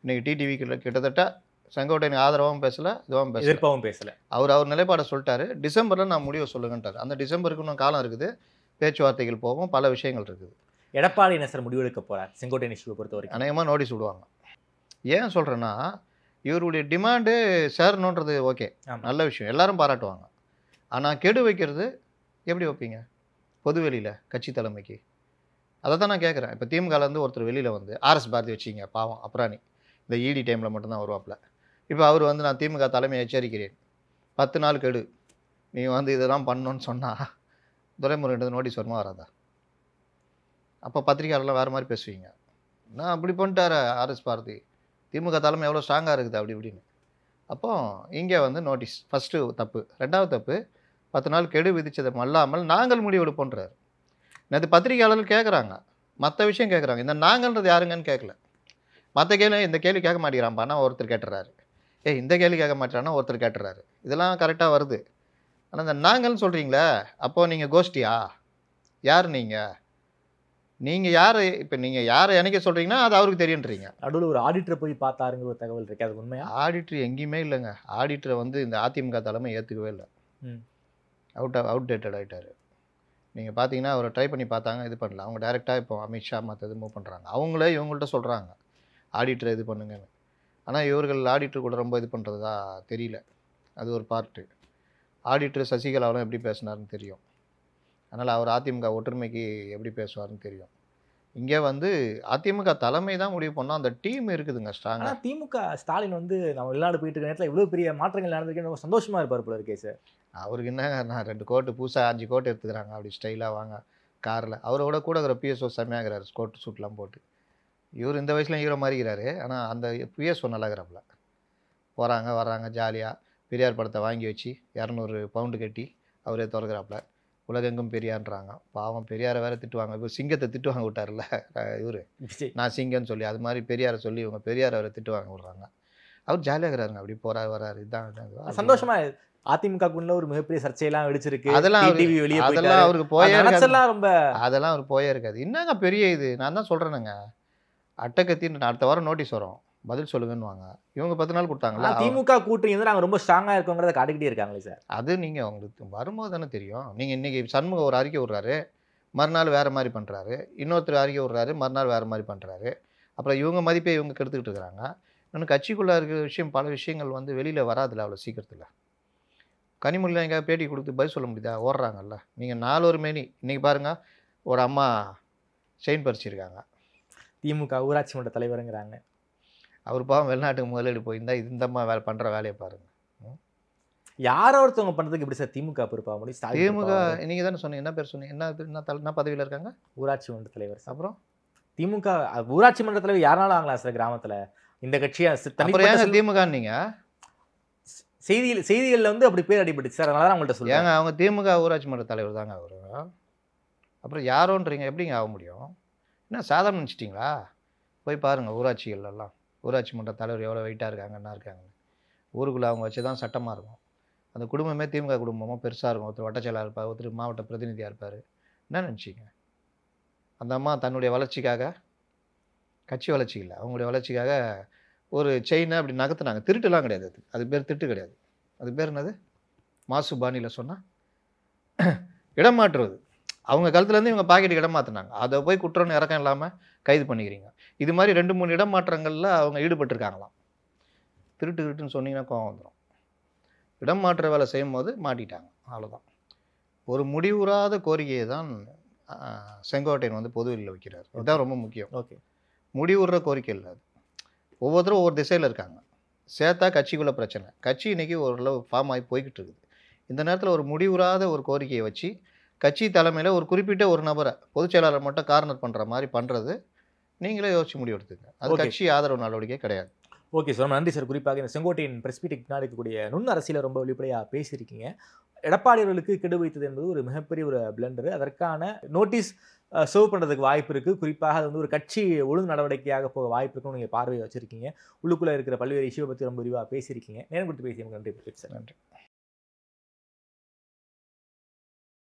இன்றைக்கி டிடிவிக்கு கிட்டத்தட்ட செங்கோட்டையன் ஆதரவாகவும் பேசலை, இதுவும் பேசலை. அவர் நிலைப்பாடை சொல்லிட்டாரு. டிசம்பரில் நான் முடிவை சொல்லுங்கன்ட்டார். அந்த டிசம்பருக்கு இன்னும் காலம் இருக்குது, பேச்சுவார்த்தைகள் போகும், பல விஷயங்கள் இருக்குது. எடப்பாடி என்ன சார் முடிவெடுக்க போகிறார் செங்கோட்டையன் இஷ்யூவை பொறுத்த வரைக்கும்? அநேகமாக நோட்டீஸ் விடுவாங்க. ஏன் சொல்கிறேன்னா, இவருடைய டிமாண்டு சேரணுன்றது ஓகே, நல்ல விஷயம், எல்லாரும் பாராட்டுவாங்க. ஆனால் கெடு வைக்கிறது எப்படி வைப்பீங்க பொதுவெளியில் கட்சி தலைமைக்கு? அதை தான் நான் கேட்குறேன். இப்போ திமுகலேருந்து ஒருத்தர் வெளியில் வந்து ஆர்எஸ் பாரதி வச்சிங்க, பாவம் அப்புறாணி, இந்த இடி டைமில் மட்டும்தான் வருவாப்பில். இப்போ அவர் வந்து நான் திமுக தலைமையை எச்சரிக்கிறேன், 10 நாள் கெடு, நீ வந்து இதெல்லாம் பண்ணணுன்னு சொன்னால் துரைமுருகன் நோட்டீஸ் வருமா வராதா? அப்போ பத்திரிகையாளர்லாம் வேறு மாதிரி பேசுவீங்க. நான் அப்படி பண்ணிட்டார் ஆர்எஸ் பாரதி, திமுக தலைமை எவ்வளோ ஸ்ட்ராங்காக இருக்குது அப்படி இப்படின்னு. அப்போ இங்கே வந்து நோட்டீஸ் ஃபஸ்ட்டு தப்பு. 2வது தப்பு, 10 நாள் கெடு விதித்தது அல்லாமல் நாங்கள் முடிவெடுப்போன்றார். நேற்று பத்திரிகையாளர்கள் கேட்குறாங்க, மற்ற விஷயம் கேட்குறாங்க, இந்த நாங்கள்ன்றது யாருங்கன்னு கேட்கல. மற்ற கேள்வி இந்த கேள்வி கேட்க மாட்டேங்கிறான்ப்பானா ஒருத்தர் கேட்டுறாரு, இந்த கேள்வி கேட்க மாட்டேறான்னா ஒருத்தர் கேட்டுறாரு. இதெல்லாம் கரெக்டாக வருது. ஆனால் இந்த நாங்கள்னு சொல்கிறீங்களே, அப்போது நீங்கள் கோஷ்டியா? யார் நீங்கள் யார்? இப்போ நீங்கள் யாரை எனக்கு சொல்கிறீங்கன்னா அது அவருக்கு தெரியுன்றீங்க. நடுவில் ஒரு ஆடிட்டரை போய் பார்த்தாருங்கிற ஒரு தகவல் இருக்குது, அது உண்மையா? ஆடிட்டர் எங்கேயுமே இல்லைங்க. ஆடிட்டரை வந்து இந்த அதிமுக தலைமை ஏற்றுக்கவே இல்லை. அவுடேட்டட் ஆகிட்டார். நீங்கள் பார்த்தீங்கன்னா அவரை ட்ரை பண்ணி பார்த்தாங்க, இது பண்ணல. அவங்க டைரெக்டாக இப்போ அமித்ஷா மற்றது மூவ் பண்ணுறாங்க. அவங்களே இவங்கள்ட்ட சொல்கிறாங்க ஆடிட்டரை இது பண்ணுங்கன்னு. ஆனால் இவர்கள் ஆடிட்டர் கூட ரொம்ப இது பண்ணுறதா தெரியல. அது ஒரு பார்ட்டு. ஆடிட்டர் சசிகலாவும் எப்படி பேசினார்னு தெரியும். அதனால் அவர் அதிமுக ஒற்றுமைக்கு எப்படி பேசுவார்னு தெரியும். இங்கே வந்து அதிமுக தலைமை தான் முடிவு பண்ணோம். அந்த டீம் இருக்குதுங்க ஸ்ட்ராங்காக. ஆனால் திமுக ஸ்டாலின் வந்து நம்ம வெளிநாடு போயிட்டு இருக்க நேரத்தில் இவ்வளோ பெரிய மாற்றங்கள் நடந்திருக்கேன்னு ரொம்ப சந்தோஷமாக இருப்பார் போல இருக்கே சார். அவருக்கு என்ன, நான் 2 கோட்டு புதுசாக 5 கோட்டு எடுத்துக்கிறாங்க அப்படி ஸ்டைலாக வாங்க காரில். அவரோட கூட இருக்கிற பிஎஸ்ஓ செம்மையாகிறாரு கோட்டு சூட்லாம் போட்டு. இவர் இந்த வயசுல ஹீரோ மாறிக்கிறாரு. ஆனால் அந்த பிஎஸ்ஓ நல்லாகிறாப்புல. போகிறாங்க வர்றாங்க ஜாலியாக. பெரியார் படத்தை வாங்கி வச்சு 200 பவுண்டு கட்டி அவரே திறக்கிறாப்புல. உலகெங்கும் பெரியார்ன்றாங்க. பாவம் பெரியாரை வேறு திட்டுவாங்க. இப்போ சிங்கத்தை திட்டுவாங்க விட்டார்ல இவர், நான் சிங்கன்னு சொல்லி. அது மாதிரி பெரியாரை சொல்லி இவங்க பெரியாரை வேறு திட்டுவாங்க விட்றாங்க. அவர் ஜாலியாக இருக்கிறாருங்க. அப்படி போகிறாரு வர்றாரு. இதுதான் சந்தோஷமா. அதிமுகக்குள்ள ஒரு மிகப்பெரிய சர்ச்சையெல்லாம் வெடிச்சிருக்கு. அதெல்லாம் அவருக்கு போயே ரொம்ப அதெல்லாம் அவர் போயே இருக்காது. என்னங்க பெரிய இது, நான் தான் சொல்கிறேனுங்க. அட்டகத்தின்னு அடுத்த வாரம் நோட்டீஸ் வரும், பதில் சொல்லுங்கன்னு. இவங்க 10 நாள் கொடுத்தாங்களா? திமுக கூட்டணி வந்து நாங்கள் ரொம்ப ஸ்ட்ராங்காக இருக்கோங்கிறத காட்டிக்கிட்டே இருக்காங்களே சார். அது நீங்கள் உங்களுக்கு வரும்போது தானே தெரியும். நீங்கள் இன்றைக்கி சண்முகம் ஒரு அறிக்கை விட்றாரு, மறுநாள் வேறு மாதிரி பண்ணுறாரு. இன்னொருத்தர் அறிக்கை விட்றாரு, மறுநாள் வேறு மாதிரி பண்ணுறாரு. அப்புறம் இவங்க மதிப்பை இவங்க கெடுத்துக்கிட்டு இருக்கிறாங்க. இன்னும் கட்சிக்குள்ளே இருக்கிற விஷயம், பல விஷயங்கள் வந்து வெளியில் வராதில்ல அவ்வளோ சீக்கிரத்தில். கனிமொழியில் எங்கே பேட்டி கொடுத்து பதில் சொல்ல முடியுதா? ஓடுறாங்கல்ல. நீங்கள் 4 ஒரு மேனி. இன்றைக்கி பாருங்கள், ஒரு அம்மா செயின் பறிச்சிருக்காங்க. திமுக ஊராட்சி மன்ற தலைவருங்கிறாங்க. அவர் பாவம் வெளிநாட்டுக்கு முதலீடு போயிருந்தா இந்த அம்மா வேலை பண்ணுற வேலையை பாருங்கள். யாரோ ஒருத்தவங்க பண்ணுறதுக்கு எப்படி சார் திமுக பொறுப்பாக முடியும்? திமுக நீங்கள் தானே சொன்னீங்க, என்ன பேர் சொன்னீங்க, என்ன பதவியில் இருக்காங்க? ஊராட்சி மன்ற தலைவர். அப்புறம் திமுக ஊராட்சி மன்ற தலைவர் யாருனாலும் ஆகலாம் சார் கிராமத்தில். இந்த கட்சியை திமுக நீங்கள் செய்திகளில் வந்து அப்படி பேர் அடிபட்டுச்சு சார். அதனால தான் அவங்கள்ட்ட சொல்லுவாங்க. அவங்க திமுக ஊராட்சி மன்ற தலைவர் தாங்க அவர். அப்புறம் யாரோன்றீங்க, எப்படிங்க ஆக முடியும்? என்ன சாதாரண நினச்சிட்டிங்களா? போய் பாருங்கள் ஊராட்சிகள்லாம் ஊராட்சி மன்ற தலைவர் எவ்வளோ வெயிட்டாக இருக்காங்க, என்ன இருக்காங்க. ஊருக்குள்ளே அவங்க வச்சு தான் சட்டமாக இருக்கும். அந்த குடும்பமே திமுக குடும்பமாக பெருசாக இருக்கும். ஒருத்தர் வட்ட செயலாளர் இருப்பார், ஒருத்தர் மாவட்ட பிரதிநிதியாக இருப்பார். என்ன நினச்சிங்க? அந்த அம்மா தன்னுடைய வளர்ச்சிக்காக, கட்சி வளர்ச்சி இல்லை, அவங்களுடைய வளர்ச்சிக்காக ஒரு செயினை அப்படி நகர்த்துனாங்க. திருட்டுலாம் கிடையாது. அது பேர் திட்டு கிடையாது. அது பேர் என்னது? மாசு பாணியில் சொன்னால் இடம் மாற்றுவது. அவங்க கழுத்துலேருந்து இவங்க பாக்கெட்டுக்கு இடம் மாற்றினாங்க. அதை போய் குற்றம்னு இறக்கம் இல்லாமல் கைது பண்ணிக்கிறீங்க. இது மாதிரி 2-3 இடம் மாற்றங்களில் அவங்க ஈடுபட்டிருக்காங்களாம். திருட்டுன்னு சொன்னீங்கன்னா கோவம் வந்துடும். இடம் மாற்ற வேலை செய்யும் போது மாட்டிட்டாங்க, அவ்வளோதான். ஒரு முடிவுறாத கோரிக்கையை தான் செங்கோட்டையன் வந்து பொதுவெளியில் வைக்கிறார். இதுதான் ரொம்ப முக்கியம். ஓகே, முடிவுற கோரிக்கை இல்லை. அது ஒவ்வொருத்தரும் ஒவ்வொரு திசையில் இருக்காங்க. சேர்த்தா கட்சிக்குள்ளே பிரச்சனை. கட்சி இன்றைக்கி ஓரளவு ஃபார்ம் ஆகி போய்கிட்டு இருக்குது. இந்த நேரத்தில் ஒரு முடிவுறாத ஒரு கோரிக்கையை வச்சு கட்சி தலைமையில் ஒரு குறிப்பிட்ட ஒரு நபரை பொதுச் செயலாளர் மட்டும் கார்னர் பண்ணுற மாதிரி பண்ணுறது நீங்களே யோசிச்சு முடிவு எடுத்துங்க. அது கட்சி ஆதரவு நடவடிக்கை கிடையாது. ஓகே சார், நன்றி சார். குறிப்பாக இந்த செங்கோட்டையின் பிரஸ் மீட்டுக்கு பின்னாடி இருக்கக்கூடிய நுண் அரசியலை ரொம்ப வெளிப்படையாக பேசியிருக்கீங்க. எடப்பாடி அவர்களுக்கு கெடு வைத்தது என்பது ஒரு மிகப்பெரிய ஒரு பிளண்டரு. அதற்கான நோட்டீஸ் சர்வ் பண்ணுறதுக்கு வாய்ப்பு இருக்குது. குறிப்பாக அது வந்து ஒரு கட்சி ஒழுங்கு நடவடிக்கையாக போக வாய்ப்பு இருக்குன்னு நீங்கள் பார்வையை வச்சுருக்கீங்க. உள்ளுக்குள்ளே இருக்கிற பல்வேறு இஷ்யூவை பற்றி ரொம்ப விரிவாக பேசியிருக்கீங்க. நேரம் கொடுத்து பேசிய நன்றி சார். நன்றி.